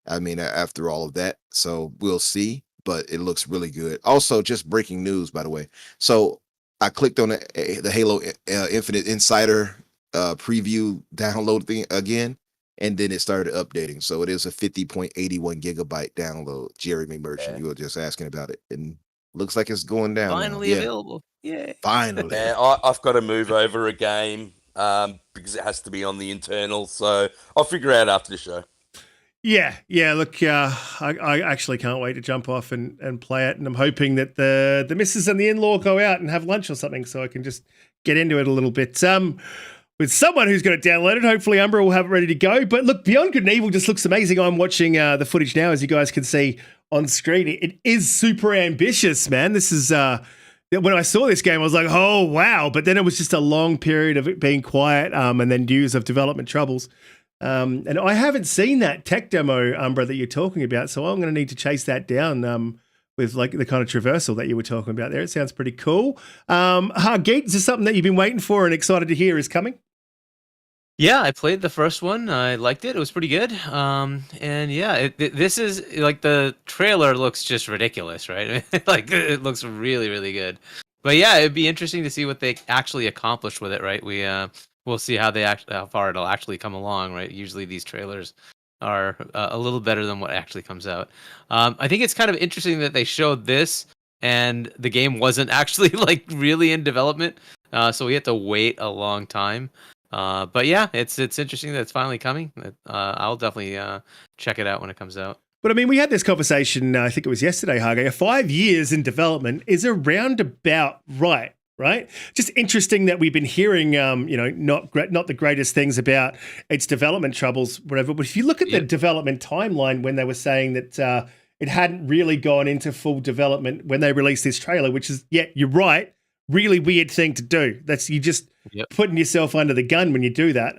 I mean, after all of that, so we'll see. But it looks really good. Also, just breaking news, by the way. So I clicked on the Halo Infinite Insider preview download thing again, and then it started updating. So it is a 50.81 gigabyte download. Jeremy Merchant, you were just asking about it, and looks like it's going down. Finally available. Yeah. Finally. Yeah, I've got to move over a game because it has to be on the internal. So I'll figure out after the show. Yeah. Look, I actually can't wait to jump off and play it, and I'm hoping that the missus and the in-law go out and have lunch or something, so I can just get into it a little bit. With someone who's got it downloaded, hopefully Umbra will have it ready to go. But look, Beyond Good and Evil just looks amazing. I'm watching the footage now, as you guys can see on screen. It is super ambitious, man. This is when I saw this game, I was like, oh wow! But then it was just a long period of it being quiet, and then news of development troubles. And I haven't seen that tech demo, Umbra, that you're talking about, so I'm going to need to chase that down with like the kind of traversal that you were talking about there. It sounds pretty cool. Hargeet, is this something that you've been waiting for and excited to hear is coming? Yeah, I played the first one. I liked it. It was pretty good. And yeah, this is like the trailer looks just ridiculous, right? Like it looks really, really good. But yeah, it'd be interesting to see what they actually accomplish with it, right? We'll see how far it'll actually come along, right? Usually these trailers are a little better than what actually comes out. I think it's kind of interesting that they showed this and the game wasn't actually like really in development, so we had to wait a long time. But yeah, it's interesting that it's finally coming. I'll definitely check it out when it comes out. But I mean, we had this conversation, I think it was yesterday, Harge. 5 years in development is around about right? Just interesting that we've been hearing, not the greatest things about its development troubles, whatever. But if you look at the development timeline when they were saying that it hadn't really gone into full development when they released this trailer, which is, you're right, really weird thing to do. That's you just putting yourself under the gun when you do that.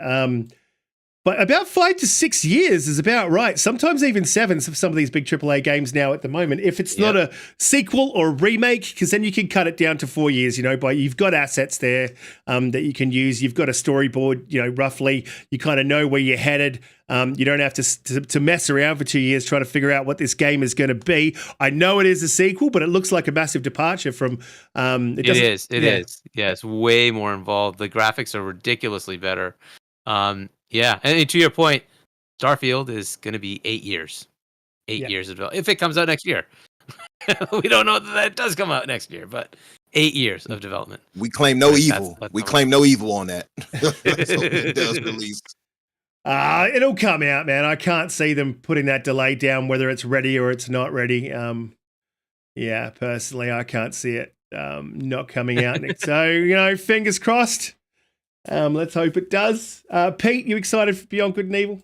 But about 5 to 6 years is about right. Sometimes even 7 for some of these big AAA games now at the moment. If it's not a sequel or a remake, because then you can cut it down to 4 years, but you've got assets there that you can use. You've got a storyboard, roughly. You kind of know where you're headed. You don't have to mess around for 2 years trying to figure out what this game is going to be. I know it is a sequel, but it looks like a massive departure from... It is. Yeah, it's way more involved. The graphics are ridiculously better. Yeah, and to your point, Starfield is going to be 8 years. 8 years of development. If it comes out next year. We don't know that it does come out next year, but 8 years of development. We claim no evil. We claim no evil on that. So it does release. It'll come out, man. I can't see them putting that delay down, whether it's ready or it's not ready. Personally, I can't see it not coming out. So, fingers crossed. Let's hope it does. Pete, you excited for Beyond Good and Evil?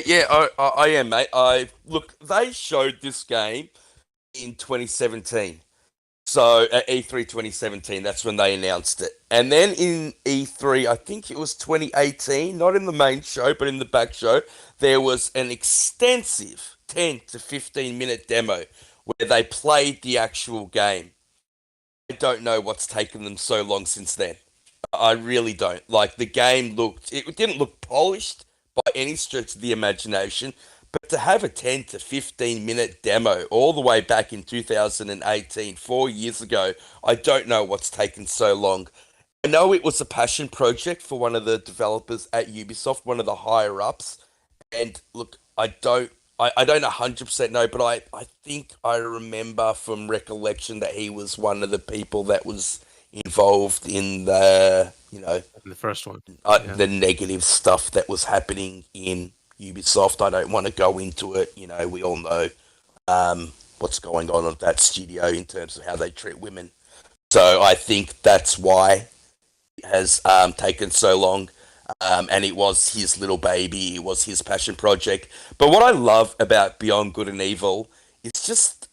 Yeah, I am, mate. Look, they showed this game in 2017. So at E3 2017, that's when they announced it. And then in E3, I think it was 2018, not in the main show, but in the back show, there was an extensive 10 to 15 minute demo where they played the actual game. I don't know what's taken them so long since then. I really don't. Like, the game it didn't look polished by any stretch of the imagination, but to have a 10 to 15 minute demo all the way back in 2018, 4 years ago, I don't know what's taken so long. I know it was a passion project for one of the developers at Ubisoft, one of the higher ups. And look, I don't 100% know, but I think I remember from recollection that he was one of the people that was involved in the first one, the negative stuff that was happening in Ubisoft. I don't want to go into it. We all know what's going on at that studio in terms of how they treat women. So I think that's why it has taken so long. And it was his little baby. It was his passion project. But what I love about Beyond Good and Evil is just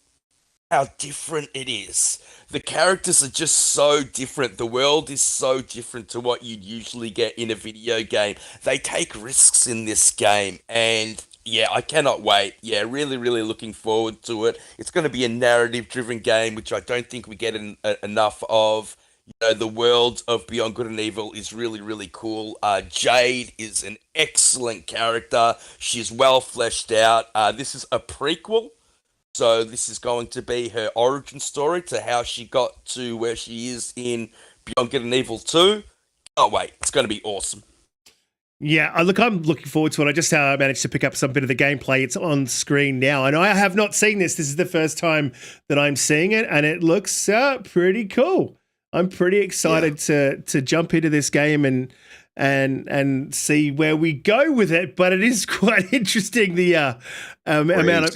how different it is. The characters are just so different. The world is so different to what you'd usually get in a video game. They take risks in this game, and Yeah, I cannot wait. Yeah, really, really looking forward to it. It's going to be a narrative-driven game, which I don't think we get enough of. You know, the world of Beyond Good and Evil is really, really cool. Jade is an excellent character. She's well fleshed out. This is a prequel, so this is going to be her origin story to how she got to where she is in Beyond Good and Evil 2. Oh, wait, it's going to be awesome. Yeah, look, I'm looking forward to it. I just managed to pick up some bit of the gameplay. It's on screen now, and I have not seen this. This is the first time that I'm seeing it, and it looks pretty cool. I'm pretty excited to jump into this game and see where we go with it. But it is quite interesting the amount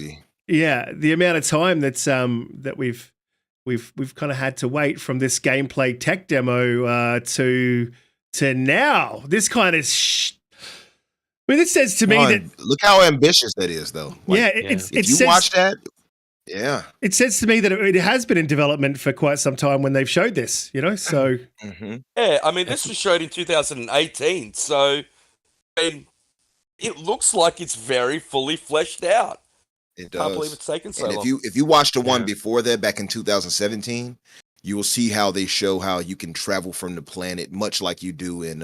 of time that's that we've kind of had to wait from this gameplay tech demo to now. This kind of I mean, this says to me that look how ambitious that is, though. Like, if you watch that, it says to me that it has been in development for quite some time when they've showed this. You know, so yeah, I mean, this was showed in 2018, so I mean, it looks like it's very fully fleshed out. It does. Can't believe it's taken so long. If you watch the one before that, back in 2017. You will see how they show how you can travel from the planet, much like you do in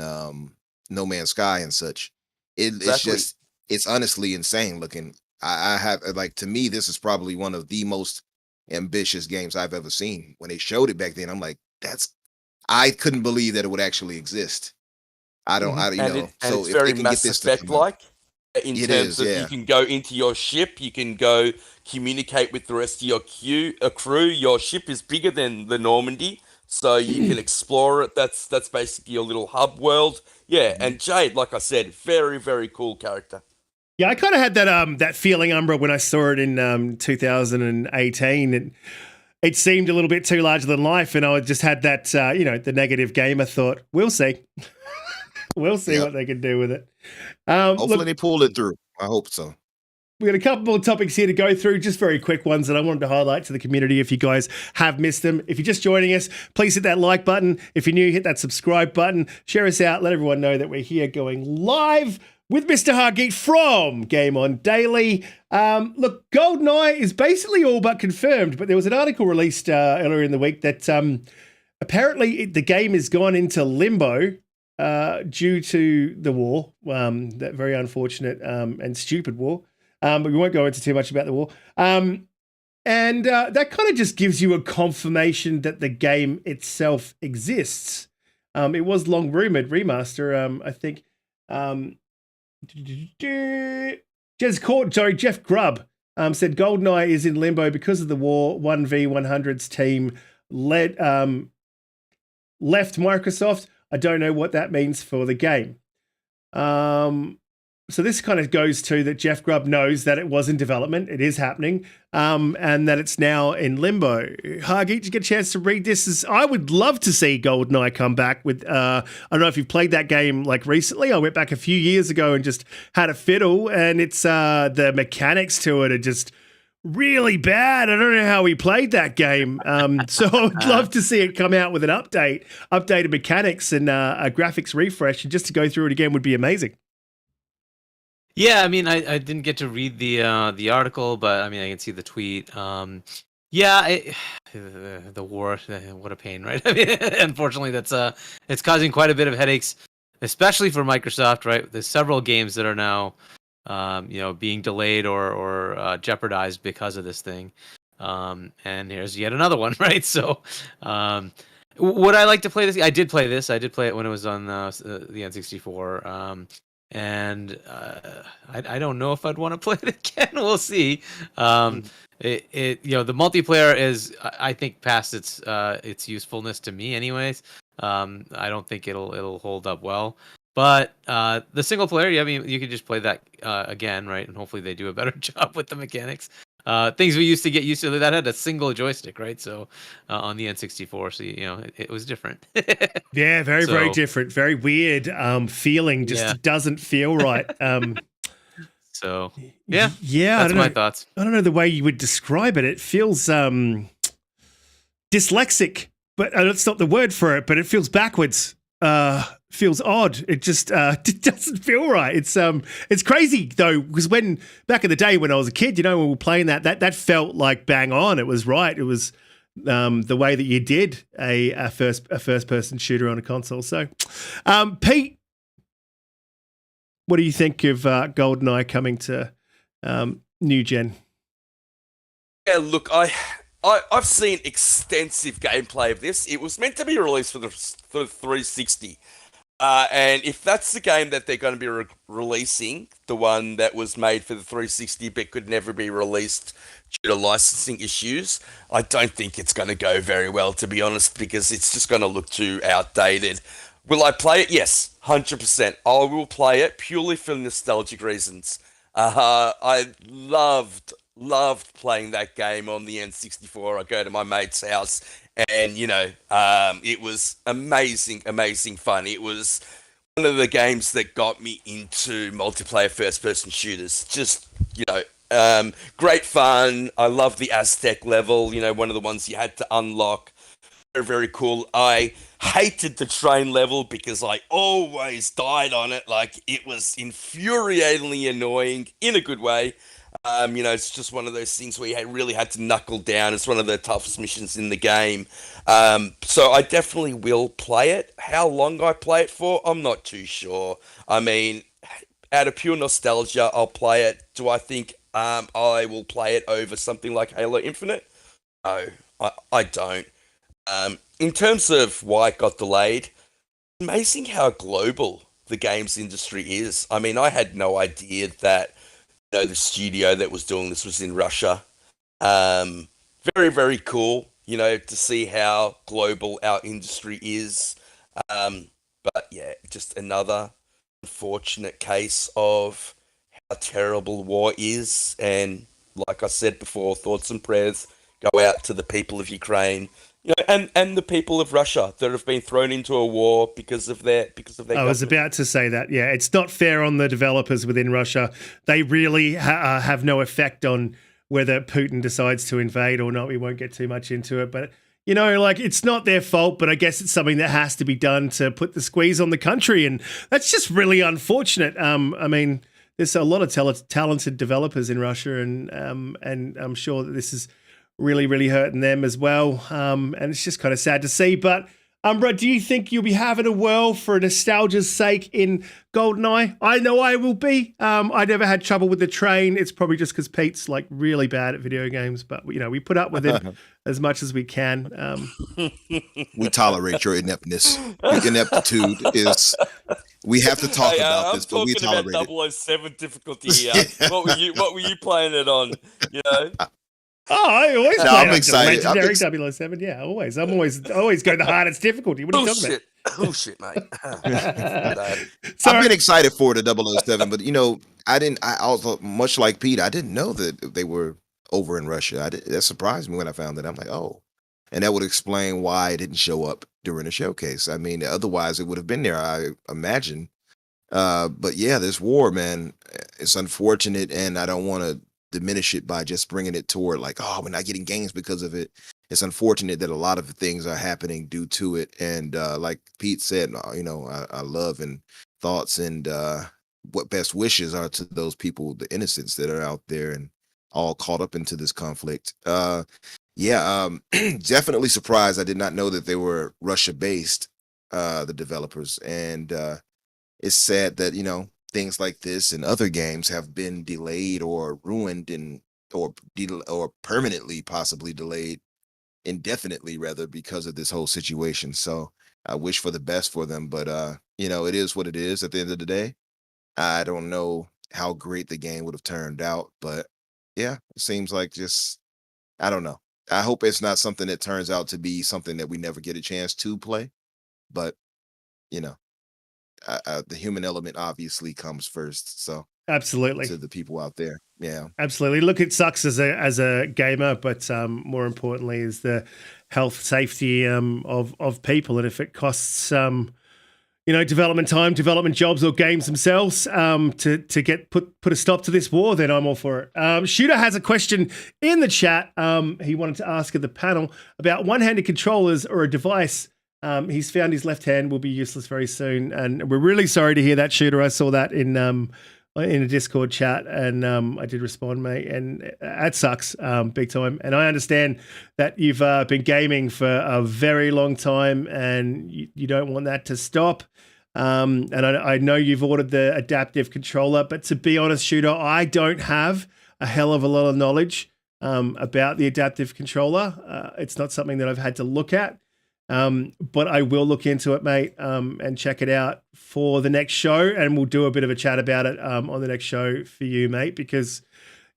No Man's Sky and such. It's honestly insane looking. I have, like, to me, this is probably one of the most ambitious games I've ever seen. When they showed it back then, I'm like, I couldn't believe that it would actually exist. So it's very Mass Effect like. In terms of you can go into your ship, you can go communicate with the rest of your crew. Your ship is bigger than the Normandy, so you can explore it. That's basically your little hub world. Yeah, and Jade, like I said, very, very cool character. Yeah, I kind of had that feeling, Umbra, when I saw it in 2018. It seemed a little bit too larger than life, and I just had that, the negative gamer thought, we'll see. We'll see what they can do with it. Hopefully they pull it through. I hope so. We've got a couple more topics here to go through, just very quick ones that I wanted to highlight to the community if you guys have missed them. If you're just joining us, please hit that like button. If you're new, hit that subscribe button. Share us out. Let everyone know that we're here going live with Mr. Hargeet from Game On Daily. Look, GoldenEye is basically all but confirmed, but there was an article released earlier in the week that apparently the game has gone into limbo due to the war, that very unfortunate and stupid war. But we won't go into too much about the war. And that kind of just gives you a confirmation that the game itself exists. It was long rumored remaster. I think Jeff Grubb said GoldenEye is in limbo because of the war. 1v100's team left Microsoft. I don't know what that means for the game. So this kind of goes to that Jeff Grubb knows that it was in development, it is happening, and that it's now in limbo. Hargeet, did you get a chance to read this? I would love to see GoldenEye come back with, I don't know if you've played that game like recently. I went back a few years ago and just had a fiddle, and it's the mechanics to it are just really bad. I don't know how we played that game. So I would love to see it come out with an updated mechanics and a graphics refresh, and just to go through it again would be amazing. Yeah, I mean, I didn't get to read the article, but I mean, I can see the tweet. The war, what a pain, right? I mean, unfortunately, it's causing quite a bit of headaches, especially for Microsoft, right? There's several games that are now, being delayed or jeopardized because of this thing. And here's yet another one, right? So, would I like to play this? I did play this. I did play it when it was on the N64. And I don't know if I'd want to play it again. We'll see. The multiplayer is, I think, past its usefulness to me, anyways. I don't think it'll hold up well. But the single player, I mean, you can just play that again, right? And hopefully they do a better job with the mechanics. Things we used to get used to that had a single joystick, right? So on the N64, so it was different. Yeah, very different, very weird feeling. Just doesn't feel right. So yeah, that's my thoughts. I don't know the way you would describe it. It feels dyslexic, but that's not the word for it. But it feels backwards. feels odd. It just it doesn't feel right. It's crazy though, because when back in the day when I was a kid, when we were playing that felt like bang on. It was right. It was the way that you did a first person shooter on a console. So, Pete, what do you think of GoldenEye coming to new gen? Yeah, look, I've seen extensive gameplay of this. It was meant to be released for the 360. And if that's the game that they're going to be releasing, the one that was made for the 360 but could never be released due to licensing issues, I don't think it's going to go very well, to be honest, because it's just going to look too outdated. Will I play it? Yes, 100%. I will play it purely for nostalgic reasons. I loved playing that game on the N64. I go to my mate's house and, it was amazing fun. It was one of the games that got me into multiplayer first-person shooters. Just, great fun. I love the Aztec level, one of the ones you had to unlock. Very, very cool. I hated the train level because I always died on it. Like, it was infuriatingly annoying in a good way. It's just one of those things where you really had to knuckle down. It's one of the toughest missions in the game. So I definitely will play it. How long I play it for, I'm not too sure. I mean, out of pure nostalgia, I'll play it. Do I think I will play it over something like Halo Infinite? No, I don't. In terms of why it got delayed, amazing how global the games industry is. I mean, I had no idea that the studio that was doing this was in Russia. Very, very cool, to see how global our industry is. But yeah, just another unfortunate case of how terrible war is. And like I said before, thoughts and prayers go out to the people of Ukraine. And the people of Russia that have been thrown into a war because of their I was about to say that. Yeah, it's not fair on the developers within Russia. They really have no effect on whether Putin decides to invade or not. We won't get too much into it, but it's not their fault. But I guess it's something that has to be done to put the squeeze on the country, and that's just really unfortunate. I mean, there's a lot of talented developers in Russia, and I'm sure that this is really, really hurting them as well. And it's just kind of sad to see. But Umbra, do you think you'll be having a whirl for nostalgia's sake in GoldenEye? I know I will be. I never had trouble with the train. It's probably just because Pete's like really bad at video games, but we put up with it as much as we can. We tolerate your ineptness. Your ineptitude is. We have to talk about this, but we tolerate it. I'm talking about 007 difficulty here. What were you playing it on? Oh, I always play I'm excited. Legendary 007. Yeah, always. I'm always go the hardest difficulty. What are you talking about? Bullshit, mate. I've been excited for the 007, but I also, much like Pete, I didn't know that they were over in Russia. That surprised me when I found that. I'm like, oh, and that would explain why it didn't show up during the showcase. I mean, otherwise it would have been there, I imagine. But yeah, this war, man, it's unfortunate, and I don't want to diminish it by just bringing it toward like, oh, we're not getting games because of it. It's unfortunate that a lot of things are happening due to it. And like Pete said, I love and thoughts and what best wishes are to those people, the innocents that are out there and all caught up into this conflict. Definitely surprised. I did not know that they were Russia based, the developers. And it's sad that, things like this and other games have been delayed or ruined or permanently possibly delayed indefinitely rather because of this whole situation. So I wish for the best for them, but it is what it is at the end of the day. I don't know how great the game would have turned out, but yeah, it seems like I don't know. I hope it's not something that turns out to be something that we never get a chance to play, but the human element obviously comes first. So absolutely to the people out there, yeah, absolutely. Look, it sucks as a gamer, but more importantly is the health, safety of people, and if it costs development time, development jobs, or games themselves to get put a stop to this war, then I'm all for it. Shooter has a question in the chat. He wanted to ask of the panel about one-handed controllers or a device He's found his left hand will be useless very soon, and we're really sorry to hear that, Shooter. I saw that in a Discord chat, and I did respond, mate, and that sucks big time. And I understand that you've been gaming for a very long time, and you don't want that to stop. And I know you've ordered the adaptive controller, but to be honest, Shooter, I don't have a hell of a lot of knowledge about the adaptive controller. It's not something that I've had to look at. But I will look into it, mate, and check it out for the next show, and we'll do a bit of a chat about it on the next show for you, mate, because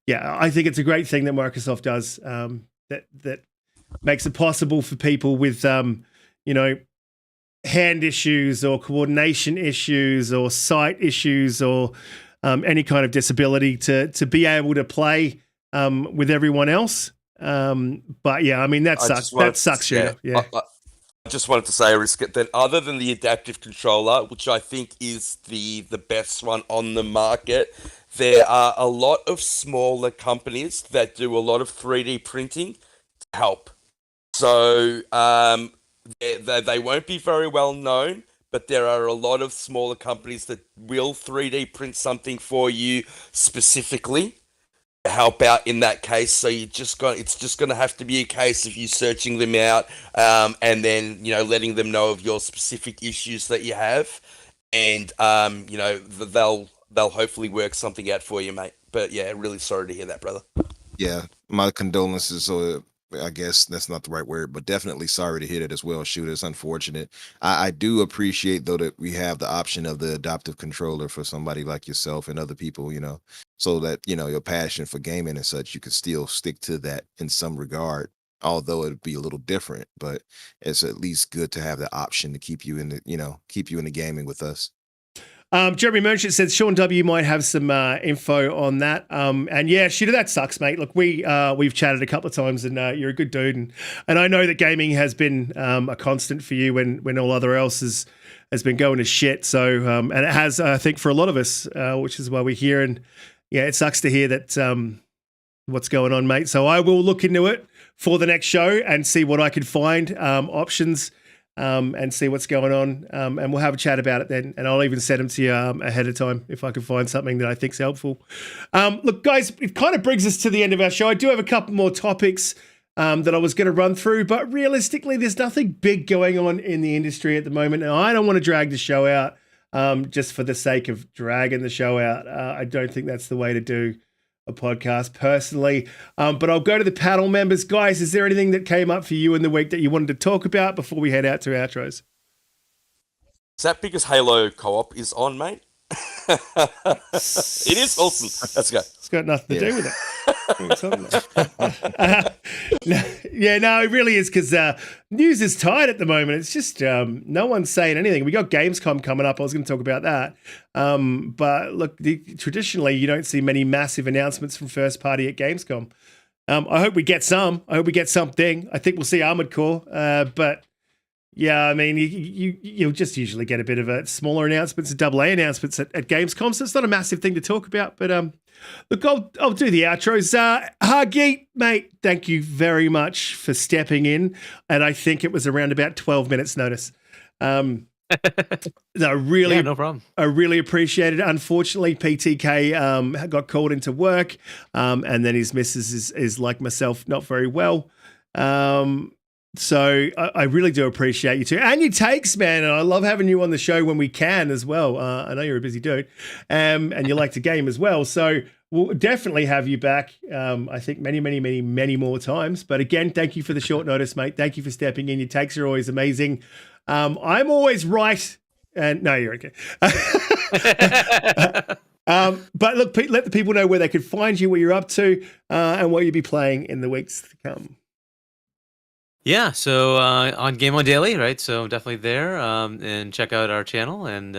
I think it's a great thing that Microsoft does, that makes it possible for people with hand issues or coordination issues or sight issues or any kind of disability to be able to play with everyone else. But yeah, I mean that sucks. That sucks, Shooter. Yeah. I just wanted to say, Risk, that other than the adaptive controller, which I think is the best one on the market, there are a lot of smaller companies that do a lot of 3D printing to help. So they won't be very well known, but there are a lot of smaller companies that will 3D print something for you specifically to help out in that case. So it's just going to have to be a case of you searching them out, and then letting them know of your specific issues that you have, and they'll hopefully work something out for you, mate. But yeah, really sorry to hear that, brother. Yeah, my condolences. I guess that's not the right word, but definitely sorry to hear that as well. Shoot, it's unfortunate. I do appreciate, though, that we have the option of the adaptive controller for somebody like yourself and other people, so that, your passion for gaming and such, you could still stick to that in some regard, although it'd be a little different, but it's at least good to have the option to keep you in the gaming with us. Jeremy Merchant says Sean W might have some info on that. And yeah, Shooter, that sucks, mate. Look, we've chatted a couple of times, and you're a good dude, and I know that gaming has been a constant for you when all other else has been going to shit. So and it has, I think, for a lot of us, which is why we're here. And yeah, it sucks to hear that what's going on, mate. So I will look into it for the next show and see what I can find options. And see what's going on, and we'll have a chat about it then, and I'll even send them to you ahead of time if I can find something that I think's helpful. Look, guys, it kind of brings us to the end of our show. I do have a couple more topics that I was going to run through, but realistically, there's nothing big going on in the industry at the moment, and I don't want to drag the show out just for the sake of dragging the show out. I don't think that's the way to do a podcast personally, but I'll go to the panel members. Guys, is there anything that came up for you in the week that you wanted to talk about before we head out to outros? Is that because Halo co-op is on, mate? It is awesome. Let's go. It's got nothing to do with it. No, it really is, because news is tight at the moment. It's just no one's saying anything. We got GamesCom coming up. I was going to talk about that. But look, traditionally, you don't see many massive announcements from first party at Gamescom. I hope we get some. I hope we get something. I think we'll see Amour Core. But yeah, I mean, you'll just usually get a bit of a smaller announcements and AA announcements at Gamescom, so it's not a massive thing to talk about. But look, I'll do the outros. Hargeet, mate, thank you very much for stepping in, and I think it was around about 12 minutes notice. No, no problem. I really appreciate it. Unfortunately, PTK got called into work, and then his missus is like myself, not very well. So I really do appreciate you too. And your takes, man. And I love having you on the show when we can as well. I know you're a busy dude, and you like to game as well. So we'll definitely have you back, I think many more times. But again, thank you for the short notice, mate. Thank you for stepping in. Your takes are always amazing. I'm always right. And no, you're okay. But look, Pete, let the people know where they could find you, what you're up to, and what you'll be playing in the weeks to come. Yeah, so on Game On Daily, right? So definitely there, and check out our channel and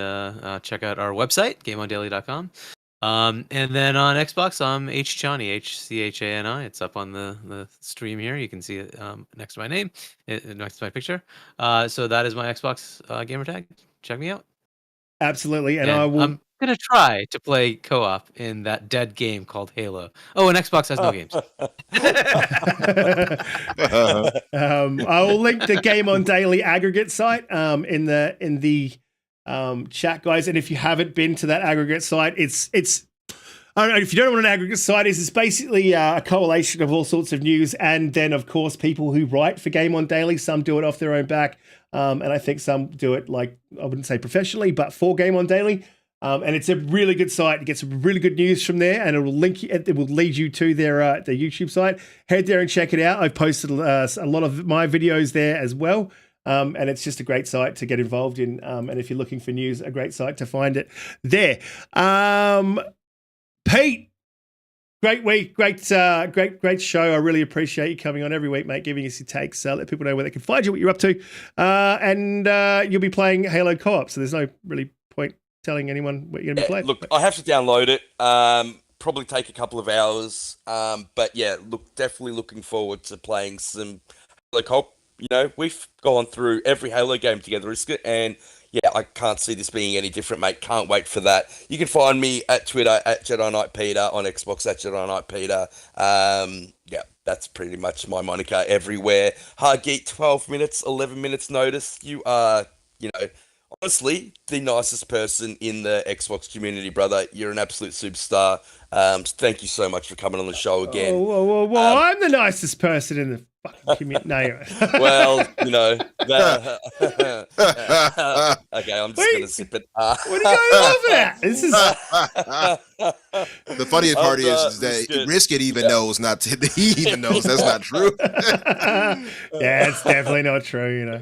check out our website, gameondaily.com. And then on Xbox, I'm HChani, HCHANI. It's up on the stream here. You can see it next to my name, next to my picture. So that is my Xbox gamer tag. Check me out. Absolutely, and I will. gonna try to play co-op in that dead game called Halo. Oh, and Xbox has no games. I will link the Game On Daily aggregate site in the chat, guys. And if you haven't been to that aggregate site, it's I don't know if you don't know what an aggregate site is. It's basically a coalition of all sorts of news, and then of course people who write for Game On Daily. Some do it off their own back, and I think some do it I wouldn't say professionally, but for Game On Daily. And it's a really good site. It gets some really good news from there, and it will link you. It will lead you to their YouTube site. Head there and check it out. I've posted a lot of my videos there as well, and it's just a great site to get involved in. And if you're looking for news, a great site to find it there. Pete, great week, great show. I really appreciate you coming on every week, mate, giving us your takes. Let people know where they can find you, what you're up to, and you'll be playing Halo co-op. So there's no really point telling anyone what you're going to be playing. Look, I have to download it. Probably take a couple of hours. But yeah, look, definitely looking forward to playing some Halo co-op. You know, we've gone through every Halo game together, and yeah, I can't see this being any different, mate. Can't wait for that. You can find me at Twitter at JediKnightPete, on Xbox at JediKnightPete. Yeah, that's pretty much my moniker everywhere. Hardgeek, 12 minutes, 11 minutes notice. You are, honestly, the nicest person in the Xbox community, brother. You're an absolute superstar. Thank you so much for coming on the show again. Whoa. I'm the nicest person in the fucking community. No. Well, okay, I'm just going to zip it. What are you going laughing at? This is... The funniest part is that Brisket even knows not to. He even knows that's not true. Yeah, it's definitely not true,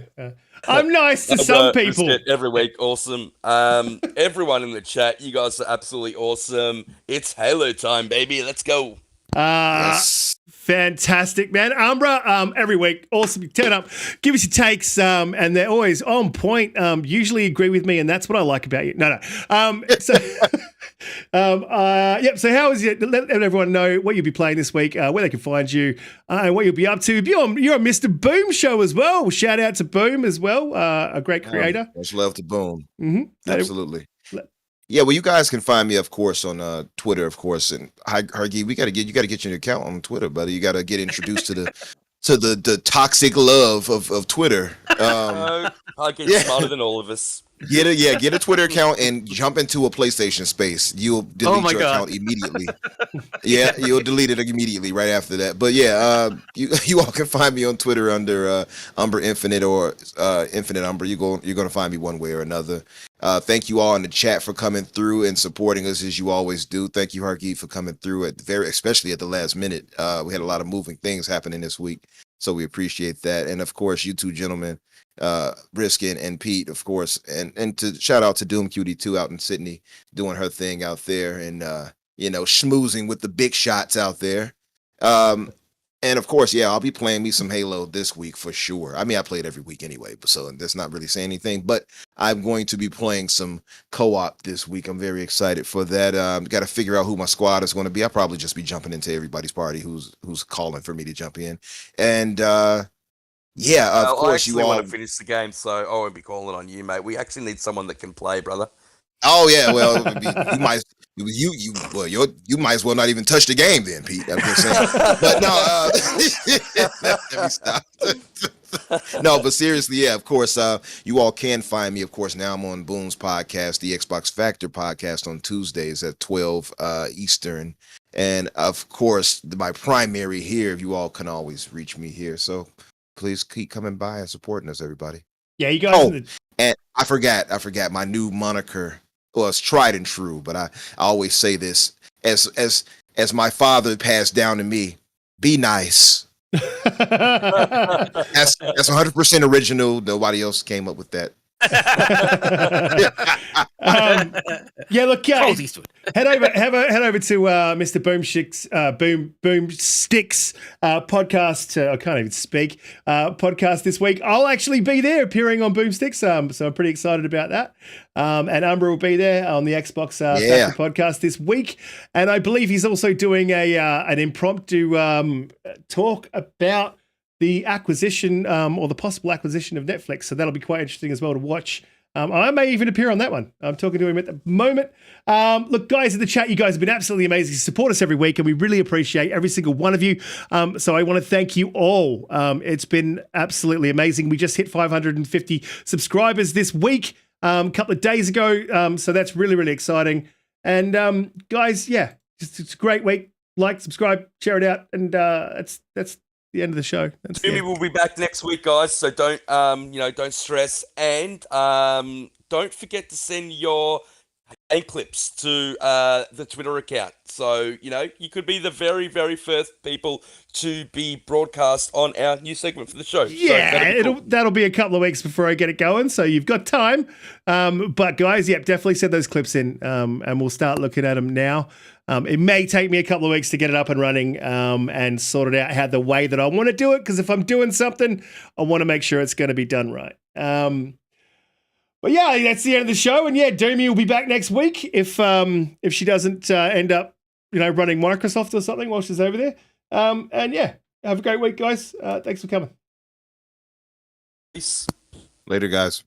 I'm nice to some people. Brisket every week, awesome. Everyone in the chat, you guys are absolutely awesome. It's Halo time, baby. Let's go. Yes. Fantastic, man. Umbra, every week, awesome. You turn up, give us your takes, and they're always on point. Usually agree with me, and that's what I like about you. No. So how is it? Let everyone know what you'll be playing this week, where they can find you, and what you'll be up to. You're on Mr. Boom show as well. Shout out to Boom as well, a great creator. Much love to Boom. Mm-hmm. Absolutely. Yeah, well, you guys can find me, of course, on Twitter, of course, and Hargy, you got to get your account on Twitter, buddy. You got to get introduced to the toxic love of Twitter. Hargy's smarter than all of us. Get a Twitter account and jump into a PlayStation space. You'll delete your account immediately. Yeah, you'll delete it immediately right after that. But yeah, you all can find me on Twitter under Umbra Infinite or Infinite Umbra. You're gonna find me one way or another. Thank you all in the chat for coming through and supporting us as you always do. Thank you, Hargy, for coming through especially at the last minute. We had a lot of moving things happening this week, so we appreciate that. And of course, you two gentlemen, Brisket and Pete, of course, and to shout out to DoomCutie too out in Sydney, doing her thing out there and schmoozing with the big shots out there. And of course, yeah, I'll be playing me some Halo this week for sure. I mean, I play it every week anyway, so that's not really saying anything. But I'm going to be playing some co-op this week. I'm very excited for that. Got to figure out who my squad is going to be. I'll probably just be jumping into everybody's party who's calling for me to jump in. And of course, you all want to finish the game, so I won't be calling on you, mate. We actually need someone that can play, brother. Oh yeah, well, you might as well not even touch the game then, Pete. I'm just saying. But no, let me stop. No, but seriously, yeah, of course, you all can find me. Of course, now I'm on Boom's podcast, the Xbox Factor podcast, on Tuesdays at 12 Eastern. And of course, my primary here, you all can always reach me here. So please keep coming by and supporting us, everybody. Yeah, you guys. And I forgot my new moniker. Well, it's tried and true, but I always say this as my father passed down to me: be nice. That's 100% original. Nobody else came up with that. Look, head over to Mr. Boomstick's podcast. I can't even speak. Podcast this week. I'll actually be there appearing on Boomsticks. So I'm pretty excited about that. And Umbra will be there on the Xbox Factor podcast this week. And I believe he's also doing an impromptu talk about the acquisition or the possible acquisition of Netflix. So that'll be quite interesting as well to watch I may even appear on that one. I'm talking to him at the moment. Look, guys, in the chat, you guys have been absolutely amazing. You support us every week, and we really appreciate every single one of you. So I want to thank you all. It's been absolutely amazing. We just hit 550 subscribers this week, a couple of days ago. So that's really, really exciting. And guys, yeah, it's a great week. Like, subscribe, share it out, and that's the end of the show. Jimmy will be back next week, guys. So don't don't stress, and don't forget to send your game clips to the Twitter account. So you could be the very, very first people to be broadcast on our new segment for the show. Yeah, so that'll be a couple of weeks before I get it going, so you've got time. But guys, yeah, definitely send those clips in, and we'll start looking at them now. It may take me a couple of weeks to get it up and running and sort it out how the way that I want to do it, because if I'm doing something, I want to make sure it's going to be done right. But yeah, that's the end of the show. And yeah, Doomy will be back next week if she doesn't end up running Microsoft or something while she's over there. And yeah, have a great week, guys. Thanks for coming. Peace. Later, guys.